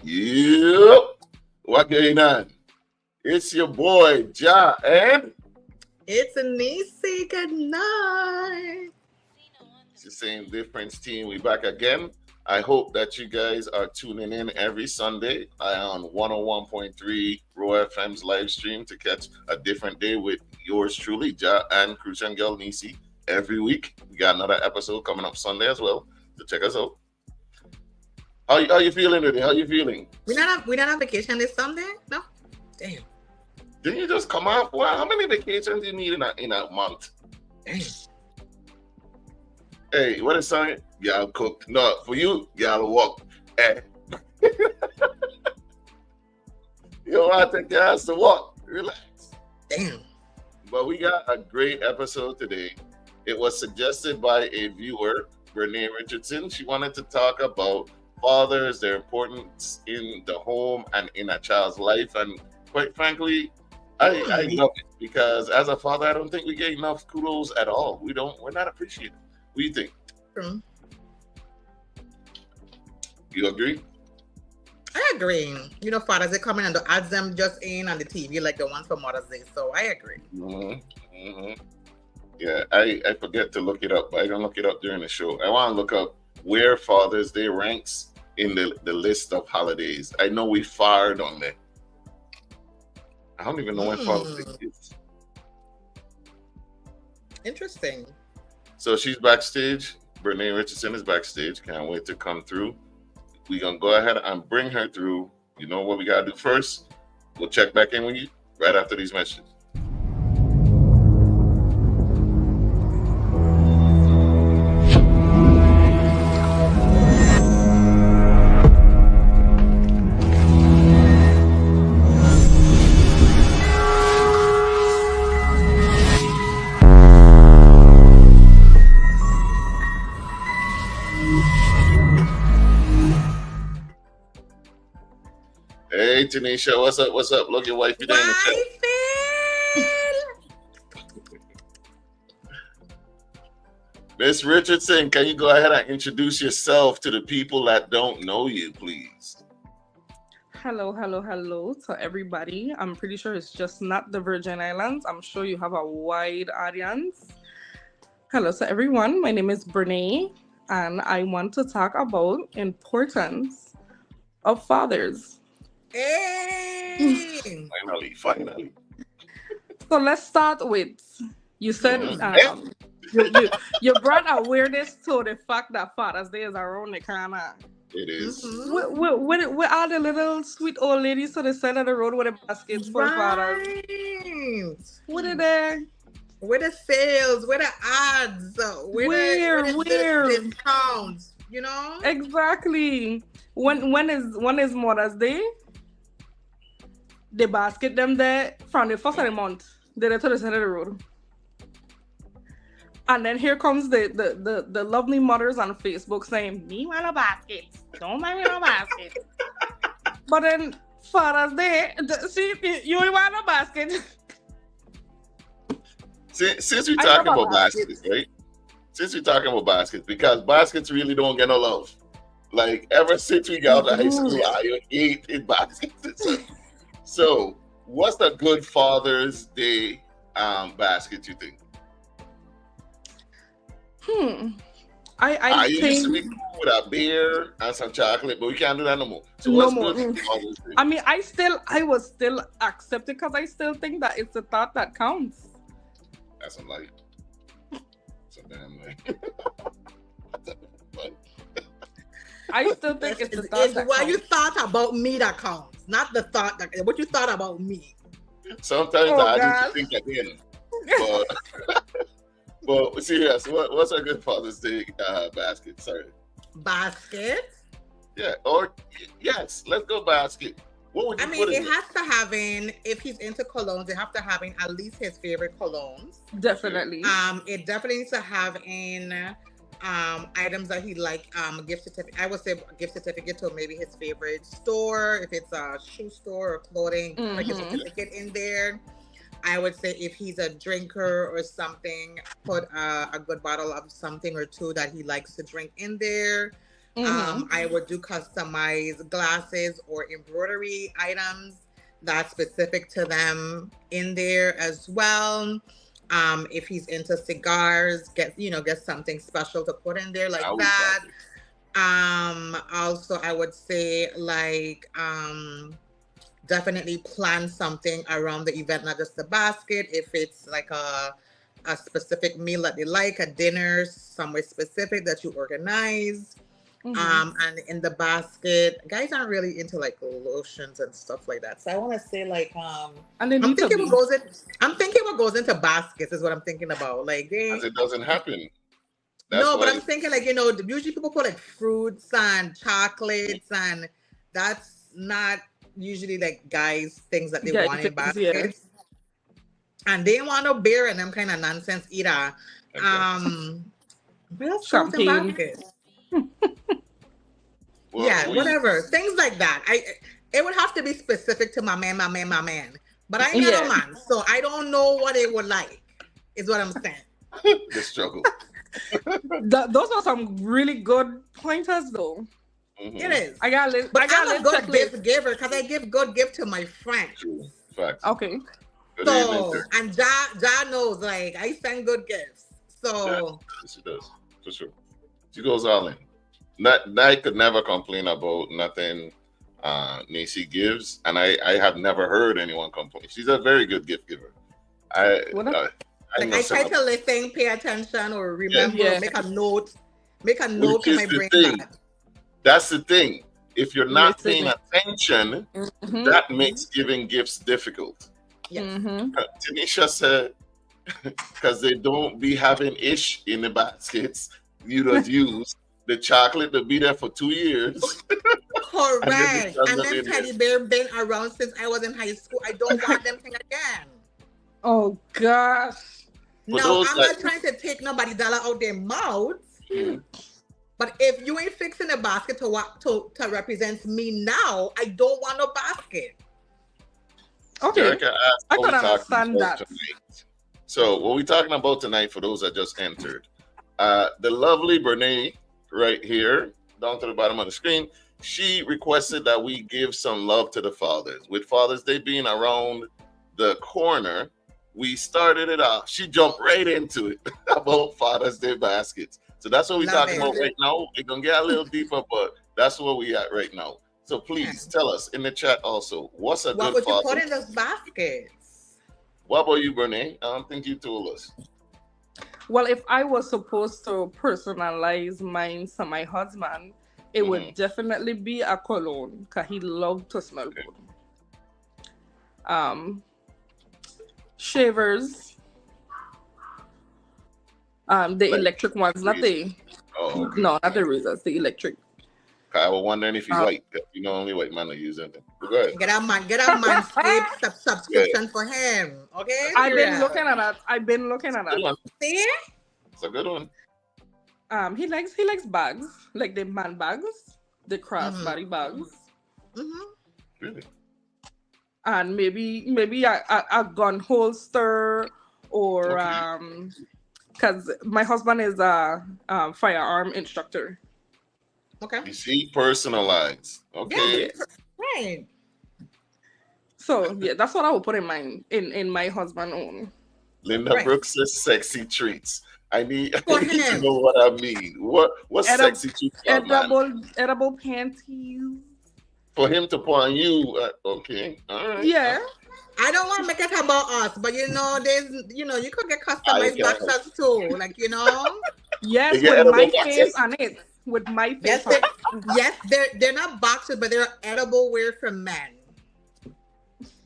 Yep. What going on? It's your boy Ja and It's a Nisi. Good night. it's the same difference team. We back again. I hope that you guys are tuning in every Sunday. I on 101.3 Raw FM's live stream to catch a different day with yours truly, Ja and Crucian Girl Nisi. Every week. We got another episode coming up Sunday as well. So check us out. How you feeling today? How you feeling? We not on vacation this Sunday? No? Damn. Didn't you just come off? Wow, how many vacations do you need in a month? Damn. Hey, what is saying? Y'all cook. No, for you, y'all walk. Hey. You don't want to take your ass to walk. Relax. Damn. But we got a great episode today. It was suggested by a viewer, Bernae Richardson. She wanted to talk about fathers, their importance in the home and in a child's life. And quite frankly, I love it because as a father, I don't think we get enough kudos at all. We're not appreciated. What do you think? True. You agree? I agree. You know, fathers, they come in and they ads them just in on the TV like the ones for Mother's Day. So I agree. Mm-hmm. Mm-hmm. Yeah, I forget to look it up, but I don't look it up during the show. I want to look up where Father's Day ranks in the list of holidays. I know we fired on that. I don't even know when Father's Day is. Interesting. So she's backstage. Bernae Richardson is backstage. Can't wait to come through. We're going to go ahead and bring her through. You know what we got to do first? We'll check back in with you right after these messages. Hey, Tanisha, what's up? What's up? Look, your wife today in the chat. Miss Richardson, can you go ahead and introduce yourself to the people that don't know you, please? Hello to everybody. I'm pretty sure it's just not the Virgin Islands. I'm sure you have a wide audience. Hello to everyone. My name is Bernae, and I want to talk about importance of fathers. Hey. Finally. So let's start with, you said you brought awareness to the fact that Father's Day is around the corner. It is. Mm-hmm. Where are the little sweet old ladies to the side of the road with the baskets for fathers? What are they? Where the sales? Where the ads? Where the discounts? You know? Exactly. When is Mother's Day? The basket them there from the first of the month. They're to the side of the road. And then here comes the lovely mothers on Facebook saying, me want a basket. Don't buy me no basket. But then Father's Day, see, you want a basket. Since we're talking about baskets, right? Since we're talking about baskets, because baskets really don't get no love. Like, ever since we got out of high school, I ate in baskets. So, what's the good Father's Day basket, you think? I think used to be cool with a beer and some chocolate, but we can't do that no more. So no what's more. good Father's Day? I mean, I was still accepted because I still think that it's the thought that counts. That's a lie. It's a damn lie. I still think it's the thought that what counts. you thought about me that counts, not the thought that what you thought about me. Sometimes I do think again. But serious, what's a good Father's Day basket? Sorry. Basket? Yeah, or yes, let's go basket. What would you put in it has to have in, if he's into colognes, it have to have in at least his favorite colognes. Definitely. It definitely needs to have in items that he like, a gift certificate. I would say a gift certificate to maybe his favorite store. If it's a shoe store or clothing, like a certificate in there. I would say if he's a drinker or something, put a good bottle of something or two that he likes to drink in there. I would do customized glasses or embroidery items that's specific to them in there as well. If he's into cigars, get something special to put in there like I would that. love it. Also I would say definitely plan something around the event, not just the basket. If it's like a specific meal that they like, a dinner somewhere specific that you organize. And in the basket, guys aren't really into like lotions and stuff like that. So I want to say like And they I'm need to thinking be. what goes in. I'm thinking what goes into baskets is what I'm thinking about. Like Because it doesn't happen. That's no, but why I'm thinking like usually people put like fruits and chocolates, and that's not usually like guys things that they Yeah, want in yeah. baskets. And they ain't want no beer and them kind of nonsense either. exactly. What else goes in Champagne. baskets? Well, Yeah, whatever. Things like that. It would have to be specific to my man. But I ain't got no Yeah. man, so I don't know what it would like, is what I'm saying. the struggle. Those are some really good pointers, though. It is. I got a list. But I got I'm a a list good checklist. gift giver because I give good gift to my friends. True. Facts. Okay. Good evening, So, sir. and Ja knows, like, I send good gifts. So, Yes, she does. For sure. She goes all in. I could never complain about nothing Nisi gives, and I have never heard anyone complain. She's a very good gift giver. What I like, I try to listen, pay attention, or remember, make a note Which in is my the brain. thing. That. That's the thing. If you're not Listening. paying attention, that makes giving gifts difficult. Yes. Tanisha said, because they don't be having ish in the baskets, you just use the chocolate to be there for 2 years. Correct. And them them teddy bear been around since I was in high school. I don't want them thing again. Oh gosh. For No, those I'm that- not trying to take nobody dollar out their mouths. But if you ain't fixing a basket to represent me now, I don't want no basket. Okay. Erica asked I what can we talking understand about that. tonight. So what we talking about tonight for those that just entered? The lovely Bernae right here, down to the bottom of the screen, she requested that we give some love to the fathers. With Father's Day being around the corner, we started it off. She jumped right into it about Father's Day baskets. So that's what we're Love talking it. about right now. We're going to get a little deeper, but that's where we at right now. So please tell us in the chat also, what's a What good would you father? put in those baskets? What about you, Bernae? I don't think you told us. Well, if I was supposed to personalize mine to my husband, it would definitely be a cologne because he loved to smell good. Shavers, the electric ones, not the no, not the razors, the electric. I was wondering if he's white. You know, only white men are using them. But go ahead. Get a Manscaped subscription for him. Okay. I've been looking at that. See? It's a good one. He likes bags, like the man bags, the crossbody bags. Really? And maybe a gun holster or because my husband is a firearm instructor. Okay. You see, personalized. Okay. Yeah, right. So yeah, that's what I would put in my husband own. Linda Brooks says sexy treats. I need to him. know what I mean. What's sexy treats? Edible panties. For him to put on you. Okay. All right. Yeah. I don't want to make it about us, but there's you could get customized boxers too. Like, Yes, They get with my edible face boxes? on it. With my face Yes, on it. they're not boxers, but they're edible wear for men.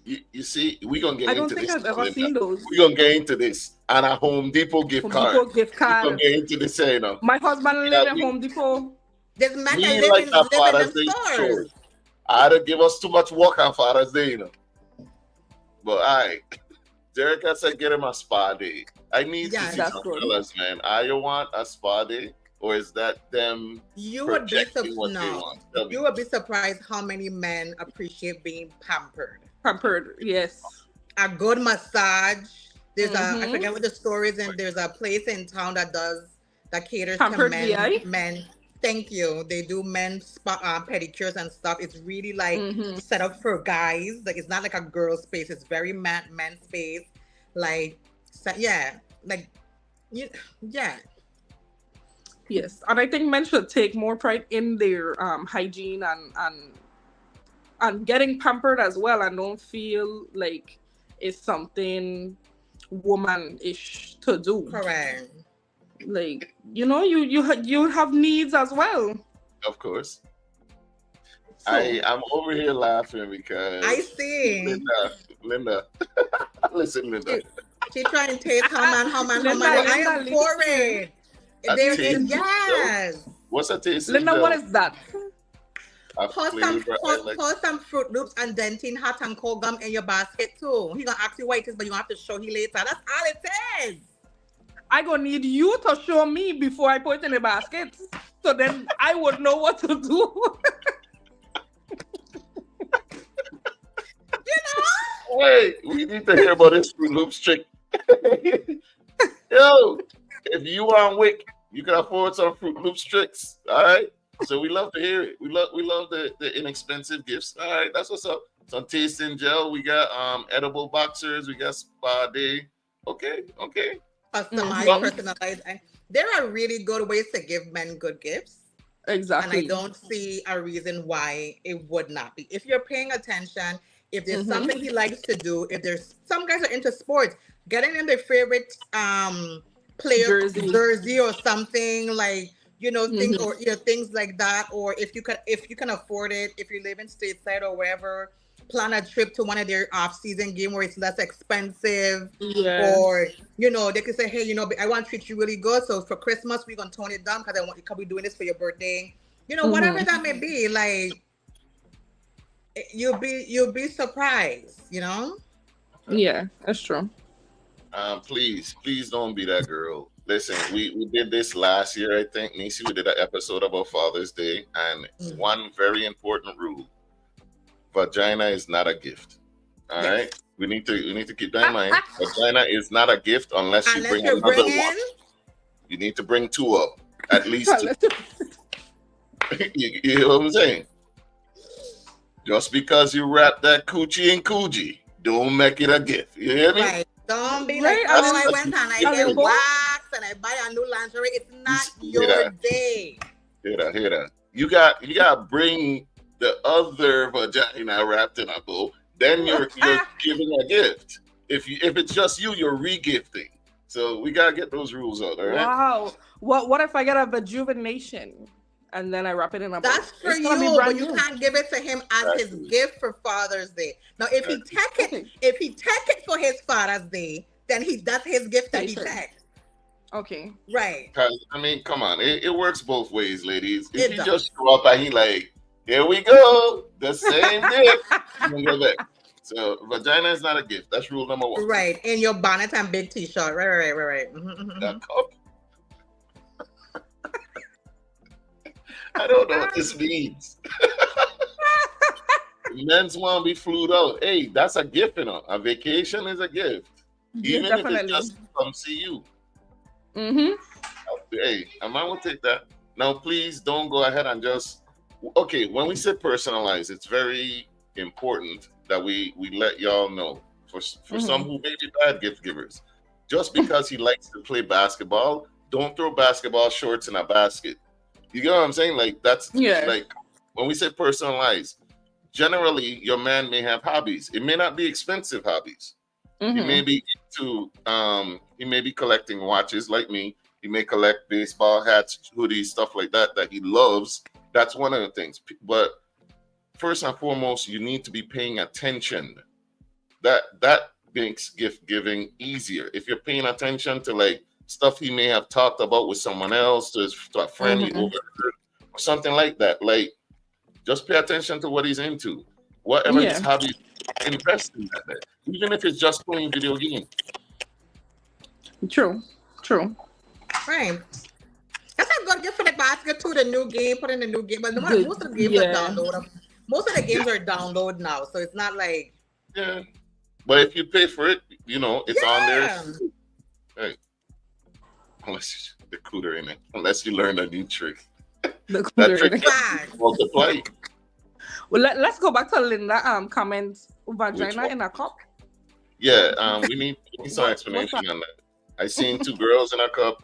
You see, we're going to get I don't into think this. I've ever seen those. We're going to get into this. And a Home Depot gift Home card. Depot gift We're going card. to get into this, My husband lives in Home Depot. There's men We that ain't live like in that Father's them Day stores. chores. I'd have give us too much work on Father's Day, But all right. Jerica said get him a spa day. I need to see that's some good. fellas, man. I want a spa day, or is that them You would be projecting what they want? Tell me. You would be surprised how many men appreciate being pampered. Pampered, yes. A good massage. There's I forget what the store is, and there's a place in town that caters Pampered to VI? men. Thank you. They do men's spa, pedicures and stuff. It's really like Mm-hmm. set up for guys. Like it's not like a girl space. It's very man space. Like, so, yeah, like you, yeah, Yes, and I think men should take more pride in their hygiene and getting pampered as well, and don't feel like it's something woman-ish to do. correct. Like, you have needs as well. Of course. So I'm over here laughing I because see. Linda, listen, Linda. She, she trying to taste how man. Linda, Well, I Linda, am for listen. it. A There taste is gel. yes. What's a taste Linda, what gel? is that? A flavor I like. Pour some Fruit Loops and Dentine hot and cold gum in your basket too. He gonna ask you what it is, but you have to show he later. That's all it is. I gonna need you to show me before I put it in the basket, so then I would know what to do. Wait, we need to hear about this Fruit Loops trick. Yo, if you on Wick, you can afford some Fruit Loops tricks. All right. So we love to hear it. We love the inexpensive gifts. All right, that's what's up. Some tasting gel. We got edible boxers. We got spa day. Okay. Customized, Well, personalized, and there are really good ways to give men good gifts. And I Exactly. don't see a reason why it would not be. If you're paying attention, if there's Mm-hmm. something he likes to do, if there's some guys are into sports, getting in their favorite player Jersey. jersey or something like things Mm-hmm. or things like that, or if you can afford it, if you live in stateside or wherever, plan a trip to one of their off-season game where it's less expensive, Yeah. or they can say, hey, I want to treat you really good, so for Christmas we're gonna tone it down because I want because we're doing this for your birthday, whatever Mm-hmm. that may be. Like you'll be surprised. Yeah, that's true. please don't be that girl. Listen, we did this last year, I think. Nisi, we did an episode about Father's Day, and Mm. one very important rule: vagina is not a gift. All Yes. right, we need to keep that in mind. Vagina is not a gift unless you Unless bring you're another bringing, one. You need to bring two up, at least two. You know what I'm saying? Just because you wrap that coochie in coochie, don't make it a gift. You hear me? right? Don't be Right, like, oh, I and went and I and get then both. wax and I buy a new lingerie. It's not Hear your that? day. Hear that? You got to bring the other vagina wrapped in a bow. Then you're giving a gift. If it's just you, you're re-gifting. So we gotta get those rules out. All right. Wow. What if I get a rejuvenation and then I wrap it in a bow? That's for It's gonna be you, brand but you new. can't give it to him as his Exactly. gift for Father's Day. Now, if he take it, Okay. if he take it for his Father's Day, then that's his gift that Okay, he sure. takes. Okay. Right. 'Cause, I mean, come on, it works both ways, ladies. If It you does. just show up and he like, here we go, the same gift, you can go back. So vagina is not a gift. That's rule number one. Right. In your bonnet and big t-shirt. Right. Mhm. That cup. I don't know what this means. Men's want to be flued out. Hey, that's a gift, A vacation is a gift, Yeah, even if it's definitely. just to come see you. Mm-hmm. Hey, a man will take that. Now, please don't go ahead and just. Okay, when we say personalize, it's very important that we let y'all know. For some who may be bad gift givers, just because he likes to play basketball, don't throw basketball shorts in a basket. You get what I'm saying? Like that's Yeah. like when we say personalize. Generally, your man may have hobbies. It may not be expensive hobbies. He may Mm-hmm. be into he may be collecting watches like me. He may collect baseball hats, hoodies, stuff like that he loves. That's one of the things. But first and foremost, you need to be paying attention. That makes gift giving easier. If you're paying attention to like stuff he may have talked about with someone else, to a friend he Mm-hmm. overheard, or something like that. Like just pay attention to what he's into. Whatever his Yeah. hobby, invest in that. Even if it's just playing video games. True. Right. That's a good gift for the basket too. The new game, put in the new game. But no matter, Good. most of the games Yeah. are downloadable. Most of the games are download now, so it's not like Yeah. But if you pay for it, it's on there. yeah. Hey. Unless the cooter in it. Unless you learn a new trick. The That cooler. trick Fact. multiply. Well, let's go back to Linda. Comments Which vagina one? in a cup. Yeah, we need some What's explanation that? on that. I seen two girls in a cup.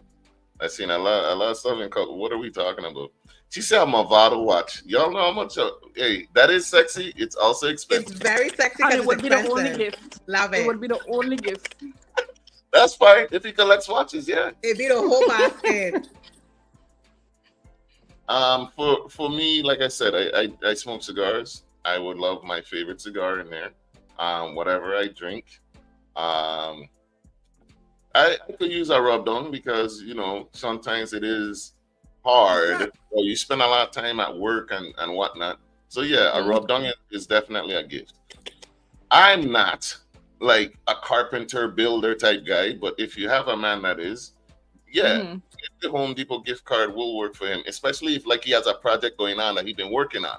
I seen a lot of stuff in cup. What are we talking about? She said a Movado watch. Y'all know how much? Hey, that is sexy. It's also It's expensive. very sexy And because it it's would be the only expensive. gift. Love It it. would be the only gift. That's fine if he collects watches. Yeah. It'd be the whole basket. For me, like I said, I smoke cigars. I would love my favorite cigar in there. Whatever I drink. Um, I could use a rub down because sometimes it is hard or you spend a lot of time at work and whatnot. So yeah, a rub down is definitely a gift. I'm not like a carpenter builder type guy, but if you have a man that is, yeah, Mhm. the Home Depot gift card will work for him, especially if like he has a project going on that he's been working on.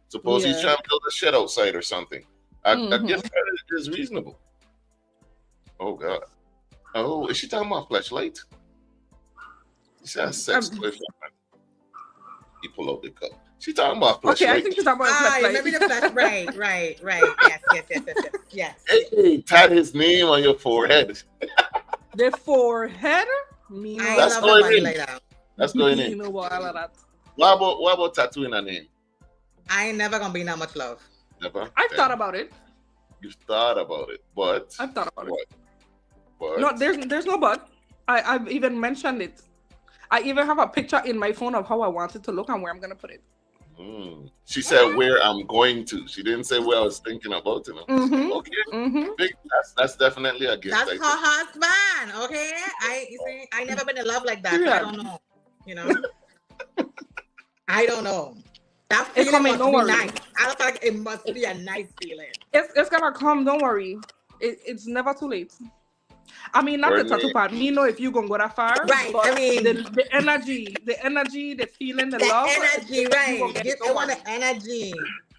Suppose he's Yeah. trying to build a shed outside or something. A Mhm. gift card is reasonable. Oh God. Oh, is she talking about flashlight? She said sex toy. He pull out the cup. She talking about Okay, I flashlight. think she's talking about a Ah, flashlight. maybe the flash. Right. Yes. Hey, tat his name on your forehead. The forehead. Me I know. That's love going somebody in. like that. That's going Me in. know about all of that. What about tattooing a name? I ain't never gonna be in that much love. Never. I've Okay. thought about it. You've thought about it, but I've thought about it. But No, there's no but. I've even mentioned it. I even have a picture in my phone of how I want it to look and where I'm gonna put it. She said where I'm going to. She didn't say where I was thinking about. Mm-hmm. Okay, Mm-hmm. big. That's definitely a gift. That's I her think. husband. Okay. You see, I never been in love like that. So I Yeah. don't know. I don't know. That It feeling coming, must don't be worry. nice. I don't feel like it must be a nice feeling. It's gonna come. Don't worry. It's never too late. I mean, not the Bernae- tattoo part. Me know if you gonna go that far. Right, But I mean- the energy, the feeling, the The love. energy, you gonna right? get it, Give don't everyone worry. the energy.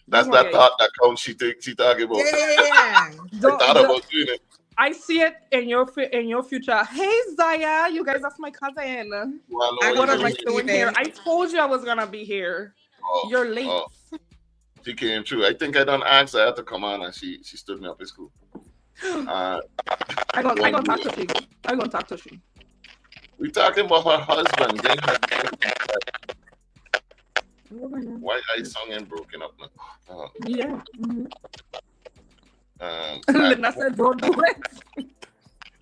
That's You that gonna get thought that counts. She talking about. Yeah. I Don't- thought don't- about doing it. I see it in your future. Hey Zaya, you guys, that's my cousin. You wanna know I what What you am I doing? doing here? I told you I was gonna be here. Oh, You're late. oh. She came through. I think I done asked her to come on, and she stood me up at school. I gonna talk to she. I gonna talk to she. We talking about her husband. Getting her why I song and broken up now. Yeah. Mhm. At, Linda said, "Don't do it."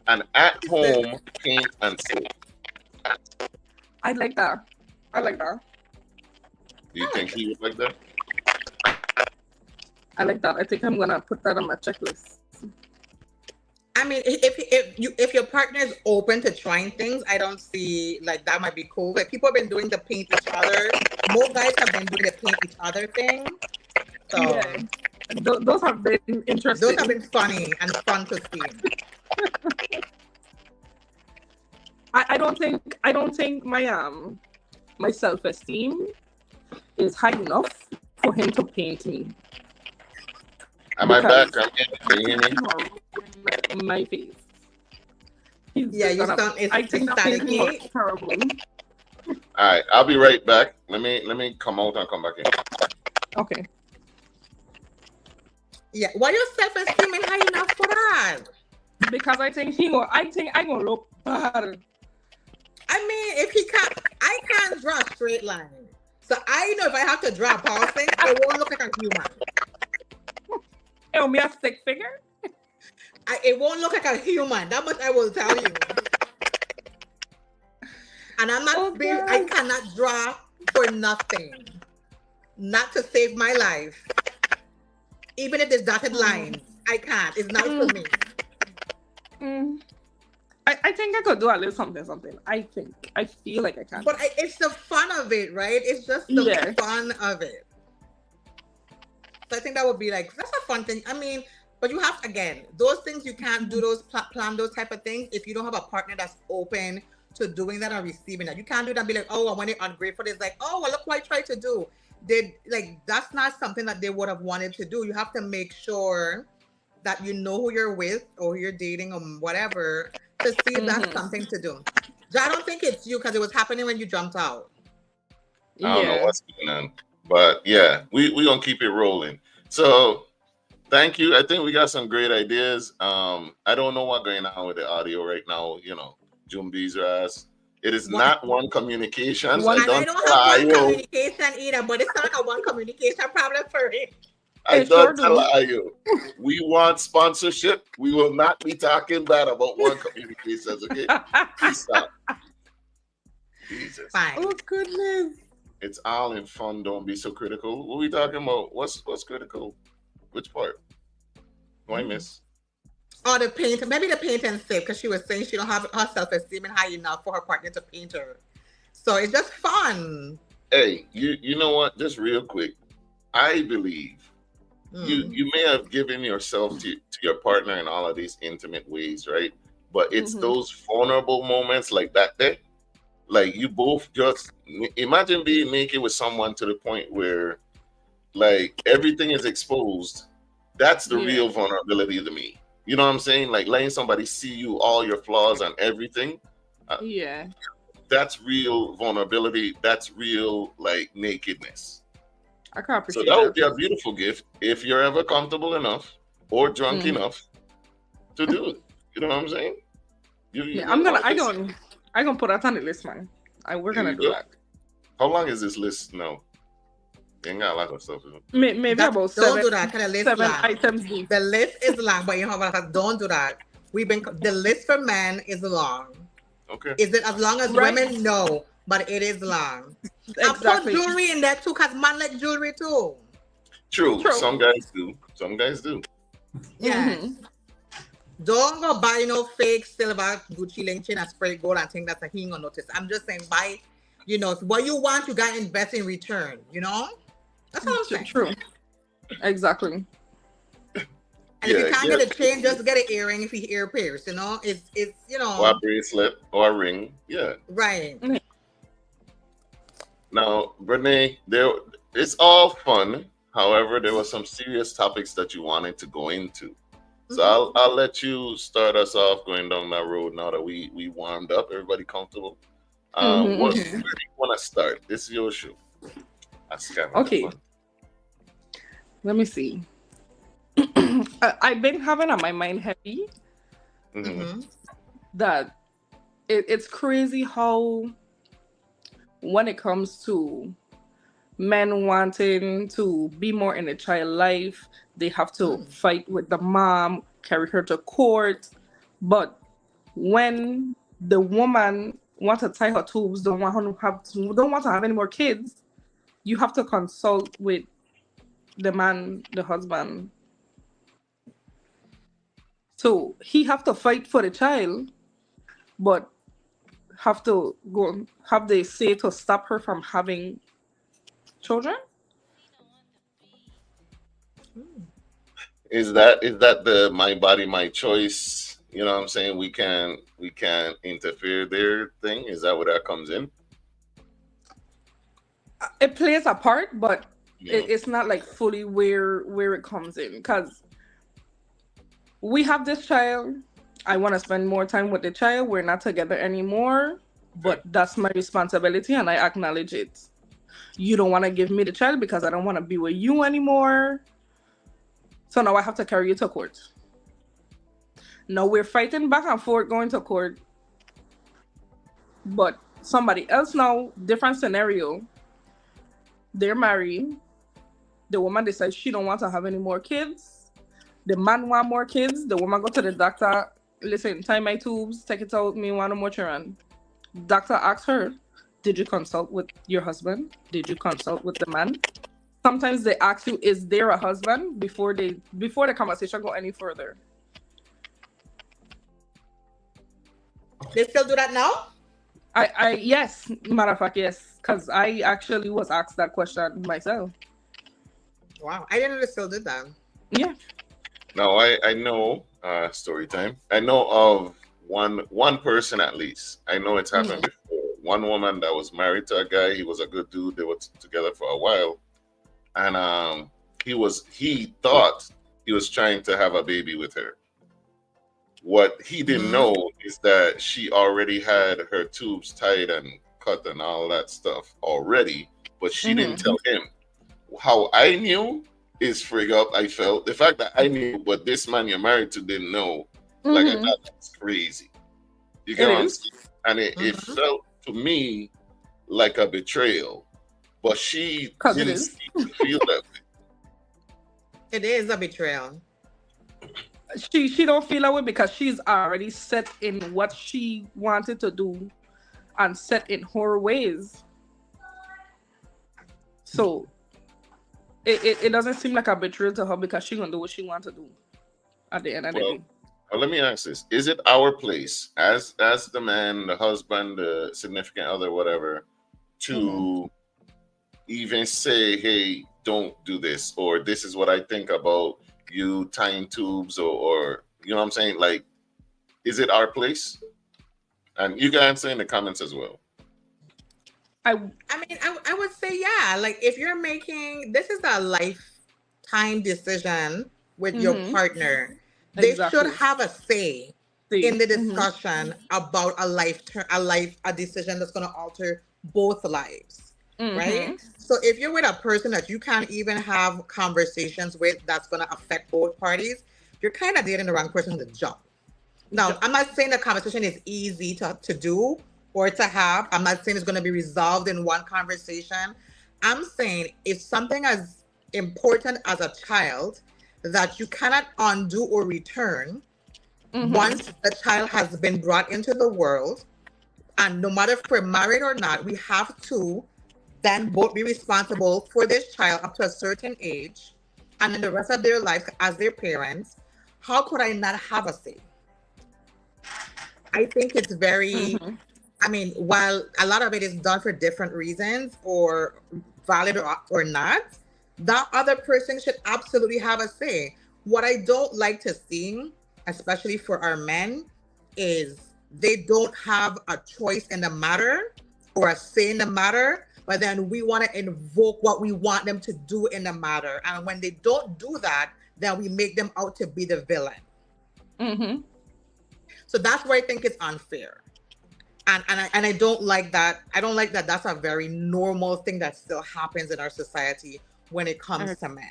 an at home paint and sip. I like that. I like that. Do you think he would like that? I like that. I think I'm gonna put that on my checklist. I mean, if your partner is open to trying things, I don't see like that might be cool. Like people have been doing the paint each other. More guys have been doing the paint each other thing. So Yeah. Those have been interesting. those have been funny and fun to see. I don't think my self-esteem is high enough for him to paint me. Am I back? Because- Can you hear me? My face. He's Yeah, you gonna- sound I think that ecstatic. painting looks terrible. All right, I'll be right back. Let me come out and come back in. Okay. Yeah, why your self-esteem ain't high enough for that? Because I think I gonna look bad. I mean, if he can't, I can't draw a straight line. So I know if I have to draw a person, it won't look like a human. It'll be a stick figure. It won't look like a human. That much I will tell you. And I'm not Okay. I cannot draw for nothing. Not to save my life. Even if there's dotted lines, I can't. It's not for me. I think I could do a little something. I feel like I can. But it's the fun of it, right? It's just the Yeah. fun of it. So I think that would be like, that's a fun thing. I mean, but you have, again, those things you can't do those, plan those type of things if you don't have a partner that's open to doing that or receiving that. You can't do that and be like, oh, I want it ungrateful. It's like, oh, well, look what I tried to do. That's not something that they would have wanted to do. You have to make sure that you know who you're with or who you're dating or whatever to see if that's something to do. I don't think it's you because it was happening when you jumped out. I don't know Yeah. what's going on, but yeah, we gonna keep it rolling. So thank you. I think we got some great ideas. I don't know what's going on with the audio right now. You know, Jumbi's ass. It is One, not one communications. I One, and I don't don't have lie one you. communication either, but it's not like a one communication problem for it. I it sure don't do. lie you. We want sponsorship. We will not be talking bad about one communications. Okay, please stop. Jesus, Fine. Oh goodness. it's all in fun. Don't be so critical. What are we talking about? What's critical? Which part? Do I miss? Or the paint, maybe the paint and sip, because she was saying she don't have her self-esteem high enough for her partner to paint her. So it's just fun. Hey, you know what? Just real quick, I believe Mm. you may have given yourself to your partner in all of these intimate ways, right? But it's Mm-hmm. those vulnerable moments like that day, like you both just imagine being naked with someone to the point where like everything is exposed. That's the Yeah. real vulnerability to me. You know what I'm saying? Like letting somebody see you, all your flaws and everything. Uh, Yeah. that's real vulnerability. That's real like nakedness. I can So appreciate that would that. be a beautiful gift if you're ever comfortable enough or drunk Mm-hmm. enough to do it. You know what I'm saying? You Yeah, may want to just I gonna put that on the list, man. We're there gonna you do go. that. How long is this list now? Ain't got a lot of stuff. In it. Maybe That about don't seven do that. Kind of list seven long. items deep. The list is long, but you know what? Don't do that. The list for men is long. Okay. Is it as long as Right? women? No, but it is long. I put Exactly. jewelry in there too, cause man like jewelry too. True. True. Some guys do. Some guys do. Yes. Mm-hmm. Don't go buy no fake silver Gucci link chain and spray gold and think that's a he gonna notice. I'm just saying buy, what you want, you gotta invest in return, That's all I'm saying. True. Exactly. And if you Yeah. can't Yeah. get a chain, just get an earring if you ear pierce, It's Or a bracelet or a ring. Yeah. right. Now, Bernae, it's all fun. However, there were some serious topics that you wanted to go into. So I'll let you start us off going down that road now that we warmed up. Everybody comfortable? Where do Mm-hmm. you want to start? This is your show. That's kind of Okay. fun. Let me see. I've been having on my mind heavy Mhm. Mm-hmm. that it's crazy how when it comes to men wanting to be more in a child life, they have to fight with the mom, carry her to court. But when the woman wants to tie her tubes, don't want to have any more kids, you have to consult with the man, the husband. So he have to fight for the child, but have to go have they say to stop her from having children. Is that the my body my choice? You know what I'm saying? We can interfere there thing. Is that where that comes in? It plays a part, but You know? it's not like fully where it comes in, because we have this child. I want to spend more time with the child. We're not together anymore, but that's my responsibility and I acknowledge it. You don't want to give me the child because I don't want to be with you anymore. So now I have to carry you to court. Now we're fighting back and forth going to court. But somebody else now, different scenario. They're married. The woman decides she don't want to have any more kids. The man want more kids. The woman go to the doctor. Listen, tie my tubes, take it out, me want no more children. Doctor asks her, did you consult with your husband? Did you consult with the man? Sometimes they ask you, is there a husband before the conversation go any further? They still do that now? I yes, matter of fact, yes. Because I actually was asked that question myself. Wow, I didn't know they still did that. Yeah. Now I know story time. I know of one person at least. I know it's happened before. One woman that was married to a guy. He was a good dude. They were together for a while, and he thought he was trying to have a baby with her. What he didn't know is that she already had her tubes tied and cut and all that stuff already, but she didn't tell him. How I knew is frig up. I felt the fact that I knew, but this man you're married to didn't know. Like I thought that's crazy. You get It what I'm is. saying? And it felt to me like a betrayal, but she 'Cause it didn't is. seem to feel that way. It is a betrayal. She don't feel that way because she's already set in what she wanted to do and set in her ways. So it doesn't seem like a betrayal to her because she gonna do what she wants to do at the end of the day. Well, let me ask this: is it our place as the man, the husband, the significant other, whatever, to even say, "Hey, don't do this," or "This is what I think about you tying tubes," or you know what I'm saying? Like, is it our place? And you can answer in the comments as well. I mean, I would say, yeah. Like, if you're making this is a lifetime decision with your partner, they should have a say in the discussion about a decision that's going to alter both lives, right? So if you're with a person that you can't even have conversations with that's going to affect both parties, you're kind of dating the wrong person to jump. Now, I'm not saying the conversation is easy to do or to have. I'm not saying it's going to be resolved in one conversation. I'm saying if something as important as a child that you cannot undo or return once the child has been brought into the world, and no matter if we're married or not, we have to then both be responsible for this child up to a certain age and in the rest of their life as their parents. How could I not have a say? I think it's very, I mean, while a lot of it is done for different reasons or valid or not, that other person should absolutely have a say. What I don't like to see, especially for our men, is they don't have a choice in the matter or a say in the matter, but then we want to invoke what we want them to do in the matter. And when they don't do that, then we make them out to be the villain. So that's where I think it's unfair. And I don't like that. I don't like that that's a very normal thing that still happens in our society when it comes to men.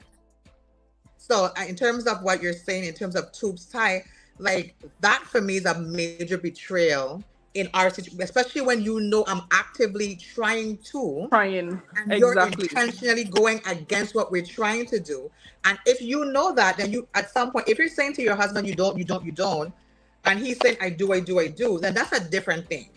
So in terms of what you're saying, in terms of tubes tie, like that for me is a major betrayal in our situation, especially when you know I'm actively trying and you're intentionally going against what we're trying to do. And if you know that, then you at some point, if you're saying to your husband, you don't, and he's saying, I do, then that's a different thing.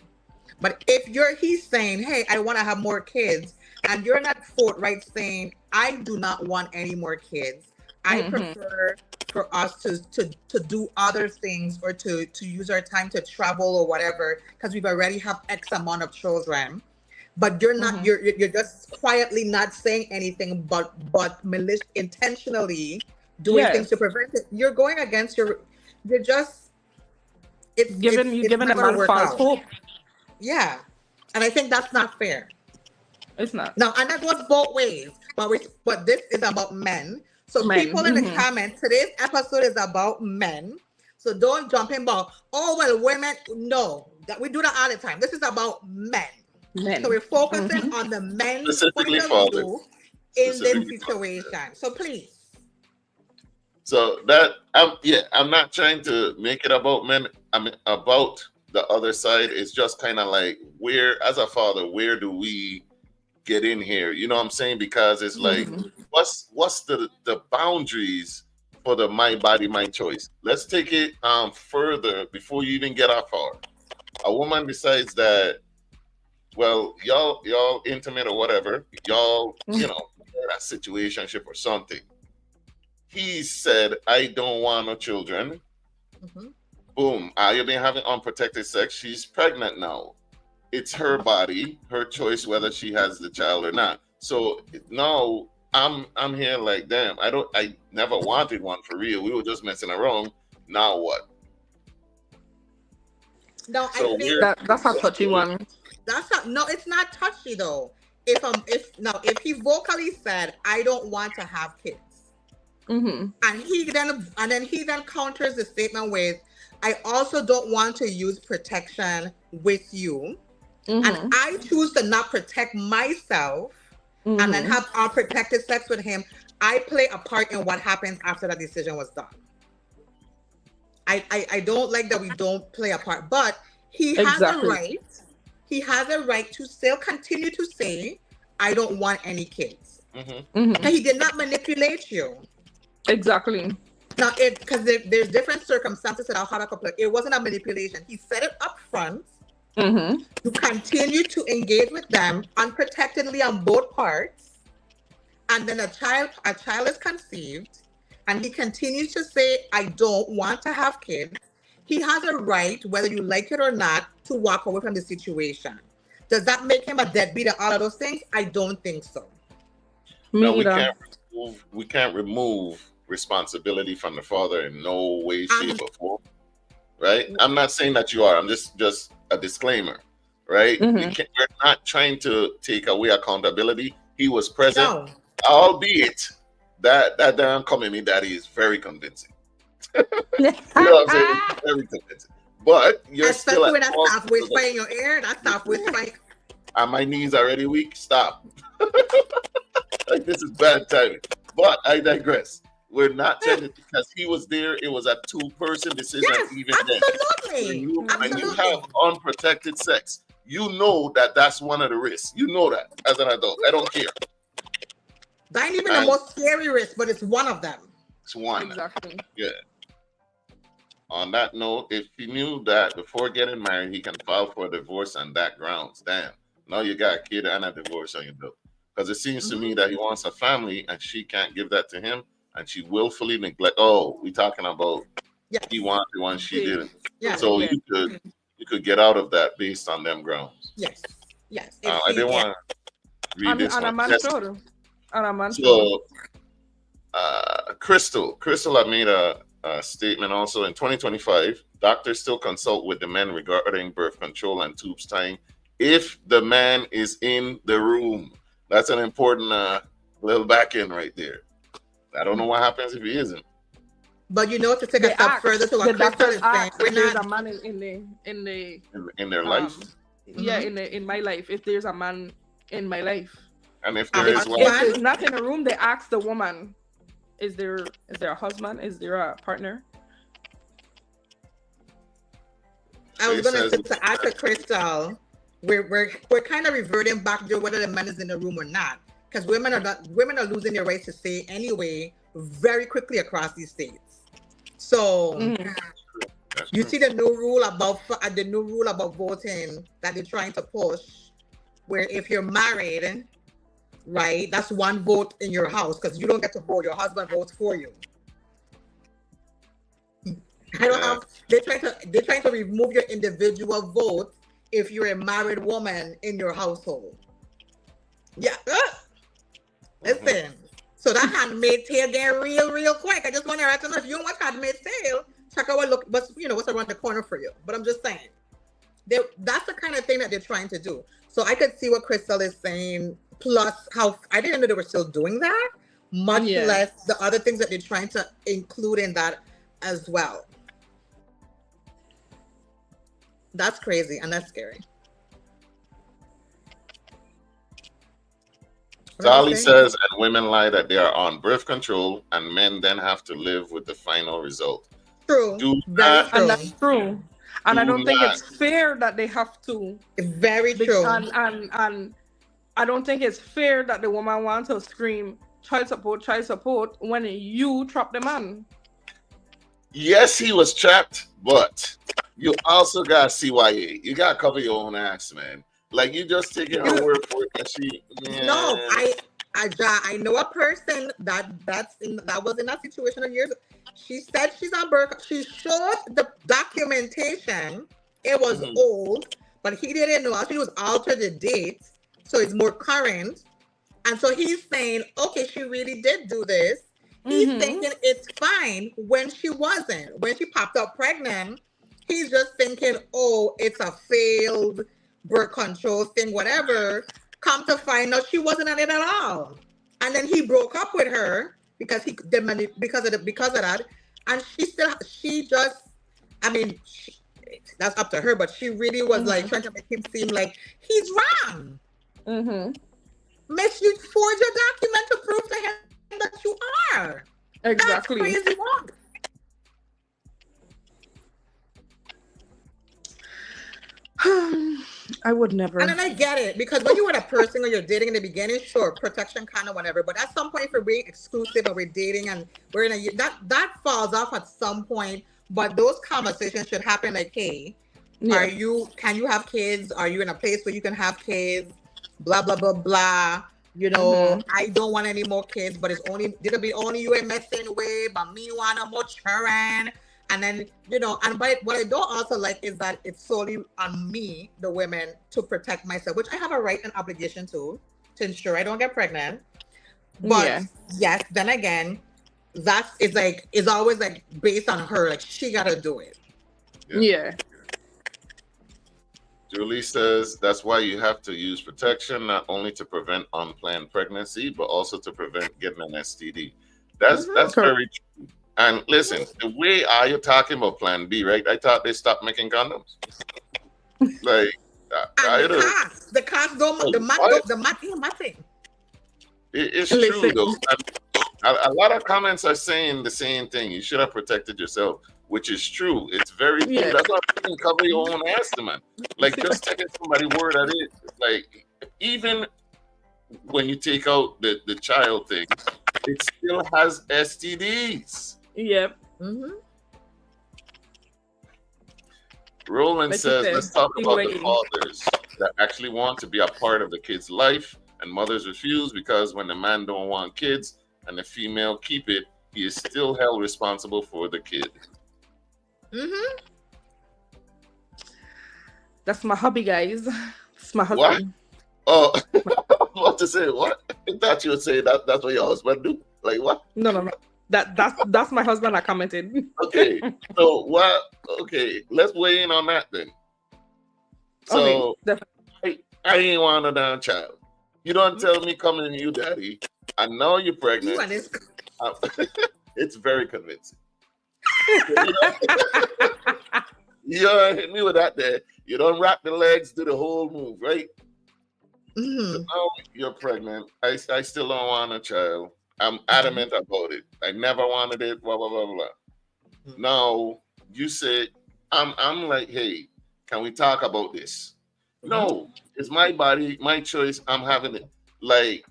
But if he's saying, hey, I want to have more kids, and you're not forthright saying, I do not want any more kids. I prefer for us to do other things or to use our time to travel or whatever, because we've already have X amount of children. But you're not, you're just quietly not saying anything, but intentionally doing things to prevent it. You're going against you're just, it's giving a man false hope. Yeah. And I think that's not fair. It's not. Now, and that goes both ways. But this is about men. So people in the comments, today's episode is about men. So don't jump in about, oh, well, women. No, that we do that all the time. This is about men. So we're focusing on the men's point of view in this situation. So please. So that I'm not trying to make it about men. I mean about the other side. It's just kind of like, where, as a father, where do we get in here? You know what I'm saying? Because it's like, what's the boundaries for the my body, my choice? Let's take it further before you even get that far. A woman decides that, well, y'all intimate or whatever, y'all, you know, a situationship or something. He said, I don't want no children. Boom. You've been having unprotected sex. She's pregnant now. It's her body, her choice whether she has the child or not. So now I'm here like, damn, I never wanted one for real. We were just messing around. Now what? No, so I think that's a touchy one. No, it's not touchy though. If he vocally said, I don't want to have kids. And he then counters the statement with, I also don't want to use protection with you. And I choose to not protect myself. and then have unprotected sex with him, I play a part in what happens after that decision was done. I don't like that we don't play a part, but he has a right. He has a right to still continue to say, I don't want any kids. He did not manipulate you. Exactly. Now, because there's different circumstances that how that could play. It wasn't a manipulation. He said it up front. You continue to engage with them unprotectedly on both parts, and then a child is conceived, and he continues to say, I don't want to have kids. He has a right, whether you like it or not, to walk away from the situation. Does that make him a deadbeat and all of those things? I don't think so. No, we can't remove responsibility from the father in no way, shape, or form. Right? I'm not saying that you are. I'm just a disclaimer. Right? We're not trying to take away accountability. He was present, albeit that damn coming daddy is very convincing. You know what I'm saying? Very convincing. But you're especially still when that stop whispering in your ear, that stop whispering. Are my knees already weak? Stop. Like, this is bad timing. But I digress. We're not trying to, because he was there. It was a two-person decision. Yes, even absolutely. then. When you have unprotected sex, you know that's one of the risks. You know that as an adult. I don't care. That ain't even the most scary risk, but it's one of them. It's one. Exactly. Yeah. On that note, if he knew that before getting married, he can file for a divorce on that grounds. Damn. Now you got a kid and a divorce on your bill. Because it seems to me that he wants a family and she can't give that to him, and she willfully neglect. Oh, we talking about he wanted one, she didn't. Yeah. So you could get out of that based on them grounds. Yes. I didn't want to read this one. So, Crystal had made a statement also in 2025. Doctors still consult with the men regarding birth control and tubes tying if the man is in the room. That's an important little back end right there. I don't know what happens if he isn't. But to take a step further to what Crystal is saying, there's a man in their life. Yeah, in my life. If there's a man in my life, and if there is one, if there's not in a room, they ask the woman, is there a husband? Is there a partner? I was going to ask Crystal. We're kind of reverting back to whether the man is in the room or not, because women are losing their rights to say anyway very quickly across these states. So you see the new rule about voting that they're trying to push, where if you're married, right, that's one vote in your house because you don't get to vote. Your husband votes for you. They're trying to remove your individual vote if you're a married woman in your household. Yeah. Listen. So that Handmaid's Tale get real quick. I just want to ask if you don't watch Handmaid's Tale, check out what's around the corner for you. But I'm just saying, that's the kind of thing that they're trying to do. So I could see what Crystal is saying. Plus, how I didn't know they were still doing that. Much less the other things that they're trying to include in that as well. That's crazy and that's scary. Dolly says, and women lie that they are on birth control, and men then have to live with the final result. True. And that's true. And I don't think it's fair that they have to. Very true. And I don't think it's fair that the woman wants to scream child support when you trap the man. Yes, he was trapped, but you also got CYA. You got to cover your own ass, man. Like, you just taking her word for it, and she. Yeah. No, I know a person that was in that situation of years. She said she's on birth. She showed the documentation. It was old, but he didn't know. She was altered the date, so it's more current. And so he's saying, okay, she really did do this. He's thinking it's fine when she wasn't. When she popped up pregnant, he's just thinking, oh, it's a failed birth control thing, whatever. Come to find out she wasn't on it at all. And then he broke up with her because of that. And that's up to her, but she really was like trying to make him seem like he's wrong. Miss, you forge a document to prove to him that you are. Exactly. That's crazy wrong. I would never. And then I get it, because when you're with a person or you're dating in the beginning, sure, protection kind of whatever. But at some point, if we're being exclusive and we're dating and we're in a that falls off at some point. But those conversations should happen like, hey, Yeah. can you have kids? Are you in a place where you can have kids? Blah blah blah blah. You know, I don't want any more kids, but it'll be only you and messing with, but me want more children. And then, you know, and but what I don't also like is that it's solely on me, the women, to protect myself, which I have a right and obligation to ensure I don't get pregnant. But Yeah. yes, then again, it's always like based on her, like she gotta do it. Yeah. Julie says that's why you have to use protection, not only to prevent unplanned pregnancy, but also to prevent getting an STD. That's very true. And listen, the way are you talking about Plan B, right? I thought they stopped making condoms. Like, And the cost don't the mat ain't nothing. It's true though. A lot of comments are saying the same thing. You should have protected yourself, which is true. It's very true. That's why you can cover your own ass, man. Like, just taking somebody's word at it. Like, even when you take out the child thing, it still has STDs. Yep. Roland says, let's talk about the fathers that actually want to be a part of the kid's life, and mothers refuse because when the man don't want kids and the female keep it, he is still held responsible for the kid. That's my hobby, guys. It's my husband. What? Oh, what to say? What? I thought you would say that's what your husband do. Like what? No. That's my husband. I commented. Okay. So what? Okay, let's weigh in on that then. So I ain't want a damn child. You don't tell me coming to you, daddy. I know you're pregnant. It's very convincing. You don't hit me with that there. You don't wrap the legs, do the whole move, right? So now you're pregnant. I still don't want a child. I'm adamant about it. I never wanted it, blah, blah, blah, blah. Now, you say, I'm like, hey, can we talk about this? No, it's my body, my choice. I'm having it. Like,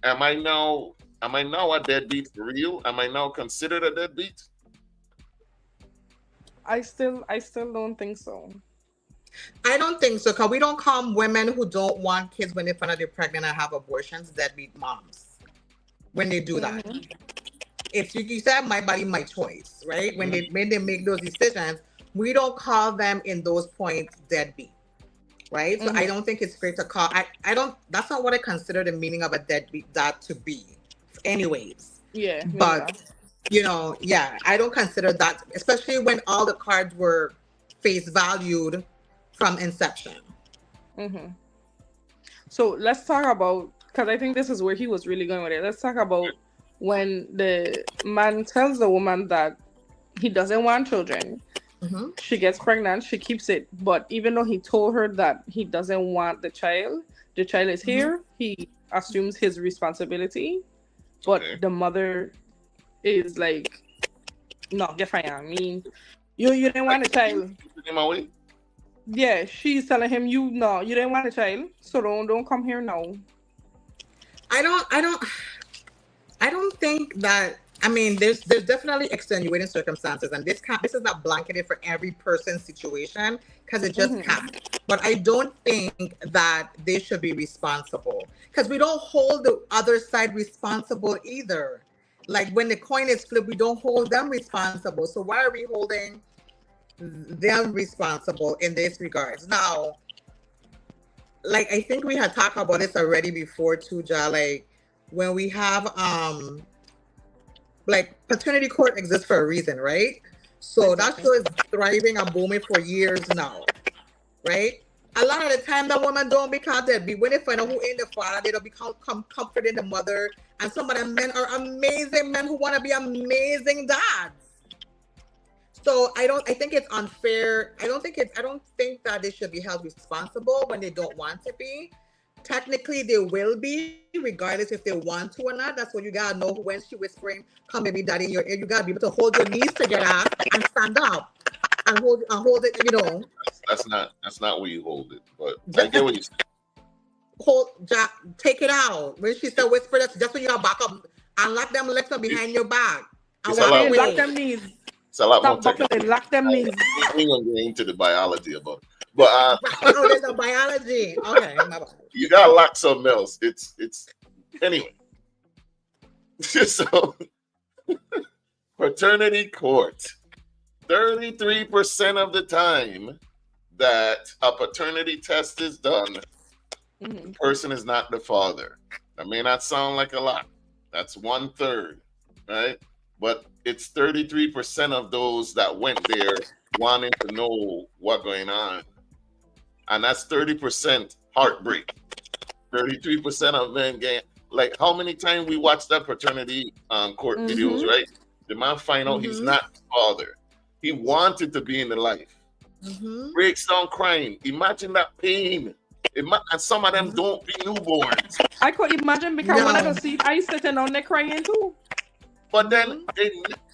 am I now a deadbeat for real? Am I now considered a deadbeat? I still don't think so. I don't think so, because we don't call women who don't want kids when they find out they're pregnant and have abortions deadbeat moms. When they do that, if you said my body, my choice, right? When they make those decisions, we don't call them in those points deadbeat, right? So I don't think it's fair to call. I don't. That's not what I consider the meaning of a deadbeat that to be, anyways. Yeah, but you know, I don't consider that, especially when all the cards were face valued from inception. So let's talk about, because I think this is where he was really going with it. Let's talk about when the man tells the woman that he doesn't want children. She gets pregnant, she keeps it. But even though he told her that he doesn't want the child is here, he assumes his responsibility. But the mother is like, no, get fine. I mean, you didn't want a child. Yeah, she's telling him, you didn't want a child, so don't come here now. I don't think that. I mean, there's definitely extenuating circumstances, and this is not blanketed for every person's situation, because it just can't. But I don't think that they should be responsible, because we don't hold the other side responsible either. Like when the coin is flipped, we don't hold them responsible. So why are we holding them responsible in this regards? Now, like I think we had talked about this already before too, Ja. Like when we have like paternity court exists for a reason, right? So that show is thriving and booming for years now, right? A lot of the time that women don't become deadbeat. When they find out who ain't the father, they don't become comforting the mother. And some of them men are amazing men who want to be amazing dads. So I think it's unfair. I don't think that they should be held responsible when they don't want to be. technically they will be, regardless if they want to or not. That's what you gotta know when she whispering, come baby daddy in your ear. You gotta be able to hold your knees together and stand up and hold it, That's not where you hold it, but I get what you saying. take it out. When she said whisper, that's just when you are back up and lock them legs up behind your back and It's a walk lot. Lock away. them knees. It's a lot more Stop technical. buckling. Lock them knees. We ain't gonna get into the biology about it. But Oh, there's a biology. Okay, my bad. you gotta lock something else. It's anyway. So paternity court. 33% of the time that a paternity test is done, the person is not the father. That may not sound like a lot. That's 1/3, right? But it's 33% of those that went there wanting to know what's going on. And that's 30% heartbreak. 33% of men get, like, how many times we watch that paternity court videos, right? The man find out he's not the father. He wanted to be in the life. Breaks down crying. Imagine that pain. And some of them don't be newborns. I could imagine because when I could see I sitting on there crying too. But then,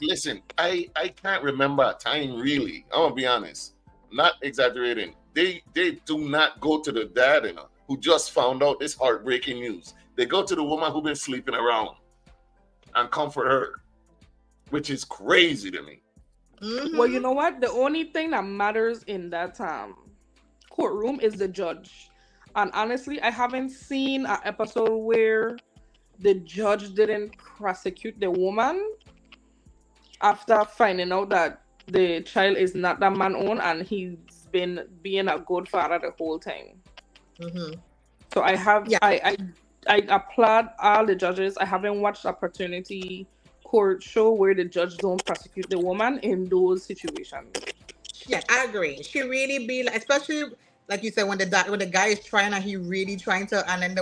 listen, I can't remember a time really. I'm gonna be honest, not exaggerating. They do not go to the dad who just found out this heartbreaking news. They go to the woman who been sleeping around and comfort her, which is crazy to me. Well, you know what? The only thing that matters in that courtroom is the judge. And honestly, I haven't seen an episode where the judge didn't prosecute the woman after finding out that the child is not that man own and he's been being a good father the whole time. So I applaud all the judges. I haven't watched a paternity court show where the judge don't prosecute the woman in those situations. Yeah, I agree. She really be like, especially like you said, when the guy is trying and he really trying to, and then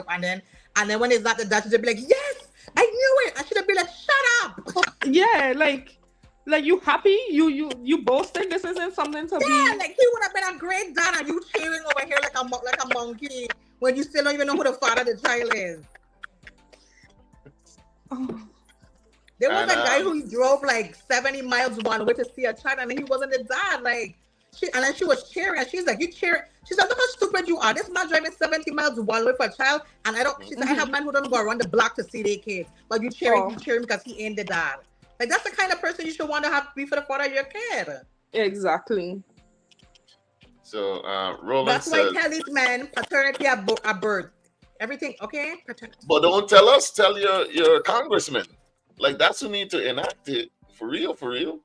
when it's not the Dutch, they'll be like, yes, I knew it. I should have been like, shut up. Yeah, like you happy? You boasting? This isn't something to be. Yeah, like he would have been a great dad, and you cheering over here like a monkey when you still don't even know who the father of the child is. Oh. There was a guy who drove like 70 miles one way to see a child, and he wasn't the dad. Like, and then she was cheering, and she's like, "You cheer?" She's like, "Look how stupid you are! This man driving 70 miles one way for a child, and I don't." She's like, "I have men who don't go around the block to see their kids, but you cheering because he ain't the dad." Like, that's the kind of person you should want to have be for the father of your kid. Exactly. So, Roland that's says, why I tell these men paternity at birth, everything okay. Paternity. But don't tell us. Tell your congressman. Like, that's who need to enact it. For real, for real.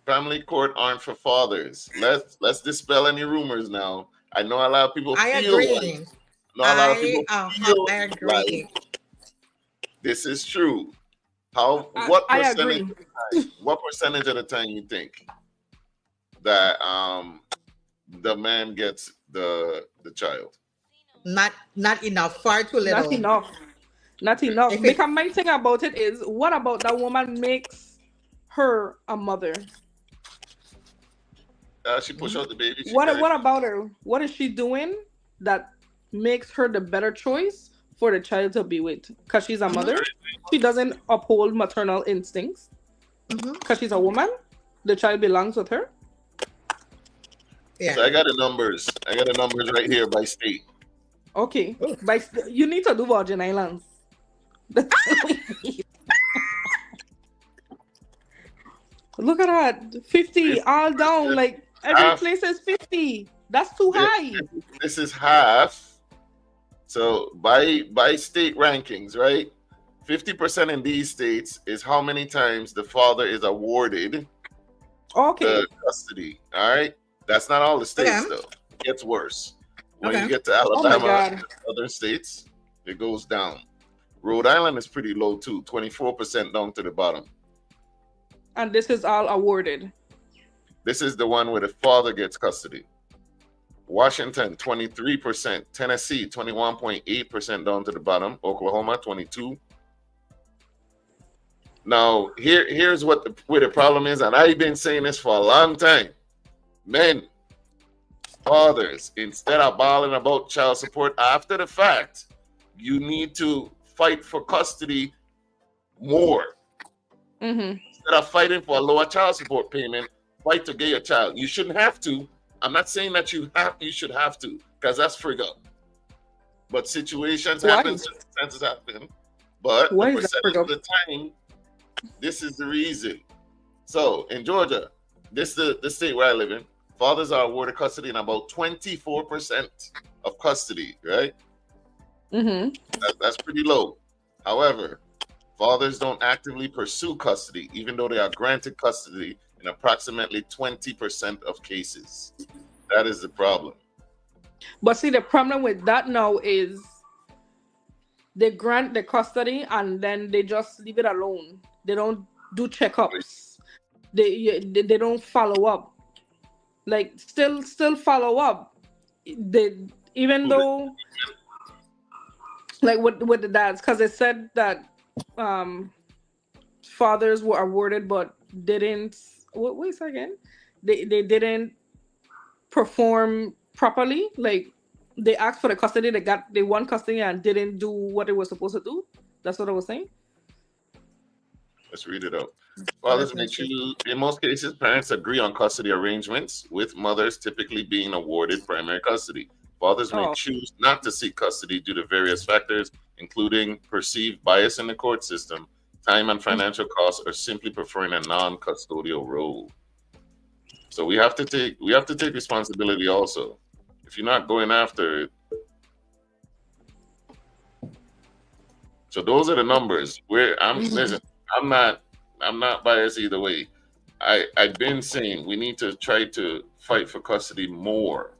Family court aren't for fathers. Let's dispel any rumors now. I know a lot of people I feel agree. like, I agree. like this is true. What percentage of the time you think that the man gets the child? Not enough. Far too little. Not enough. Because my thing about it is, what about that woman makes her a mother? She push out the baby. What about her? What is she doing that makes her the better choice for the child to be with? Because she's a mother. She doesn't uphold maternal instincts. Because she's a woman. The child belongs with her. Yeah. So I got the numbers. Right here by state. Okay. You need to do Virgin Islands. Look at that. 50 all down. Like every place is 50. That's too high. This is half. So by state rankings, right? 50% in these states is how many times the father is awarded the custody. All right. That's not all the states though. It gets worse. When you get to Alabama and other states, it goes down. Rhode Island is pretty low too, 24% down to the bottom. And this is all awarded. This is the one where the father gets custody. Washington, 23%. Tennessee, 21.8% down to the bottom. Oklahoma, 22%. Now, here's where the problem is, and I've been saying this for a long time. Men, fathers, instead of bawling about child support after the fact, you need to fight for custody more. Instead of fighting for a lower child support payment, fight to get your child. You shouldn't have to. I'm not saying that you should have to, because that's frigged up. But situations happen, circumstances happen. But the percentage of the time, this is the reason. So in Georgia, this is the state where I live in, fathers are awarded custody in about 24% of custody, right? That's pretty low. However, fathers don't actively pursue custody, even though they are granted custody in approximately 20% of cases. That is the problem. But see, the problem with that now is they grant the custody and then they just leave it alone. They don't do checkups. They don't follow up. Like still follow up. Even though, like with the dads, because it said that fathers were awarded but didn't. Wait a second. They didn't perform properly. Like they asked for the custody, they won custody and didn't do what they were supposed to do. That's what I was saying. Let's read it out. Fathers may choose, in most cases, parents agree on custody arrangements, with mothers typically being awarded primary custody. Fathers may choose not to seek custody due to various factors, including perceived bias in the court system, time and financial costs, or simply preferring a non-custodial role. So we have to take responsibility also. If you're not going after it. So those are the numbers. Listen, I'm not biased either way. I've been saying we need to try to fight for custody more.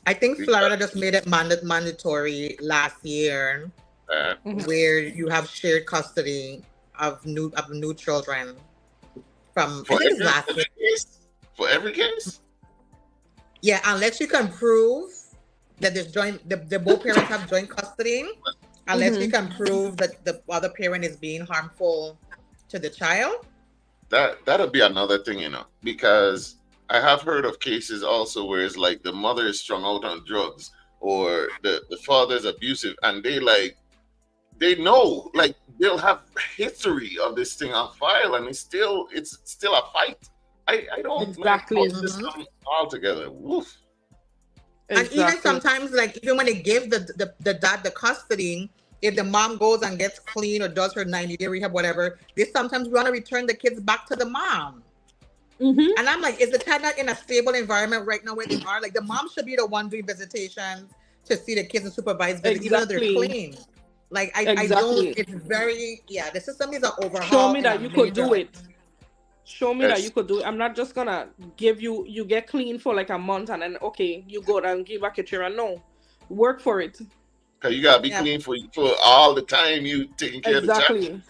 I think Florida just made it mandatory last year, where you have shared custody of new children. From I think it's last year. For every case? Yeah, unless you can prove that there's the both parents have joint custody, unless you can prove that the other parent is being harmful to the child. That'll be another thing, because I have heard of cases also where it's like the mother is strung out on drugs or the father is abusive, and they know, like, they'll have history of this thing on file, and it's still a fight. I don't exactly altogether. Woof. And even sometimes, like, even when they give the dad the custody, if the mom goes and gets clean or does her 90-day rehab, whatever, they sometimes want to return the kids back to the mom. And I'm like, is the child not in a stable environment right now where they are? Like, the mom should be the one doing visitations to see the kids and supervise visits, even though they're clean. Like, I don't, it's very, the system is an overhaul. Show me that you could do it. Show me that you could do it. I'm not just gonna give you get clean for like a month and then, okay, you go down and give back your children. No, work for it. Because you gotta be clean for all the time you taking care of the child.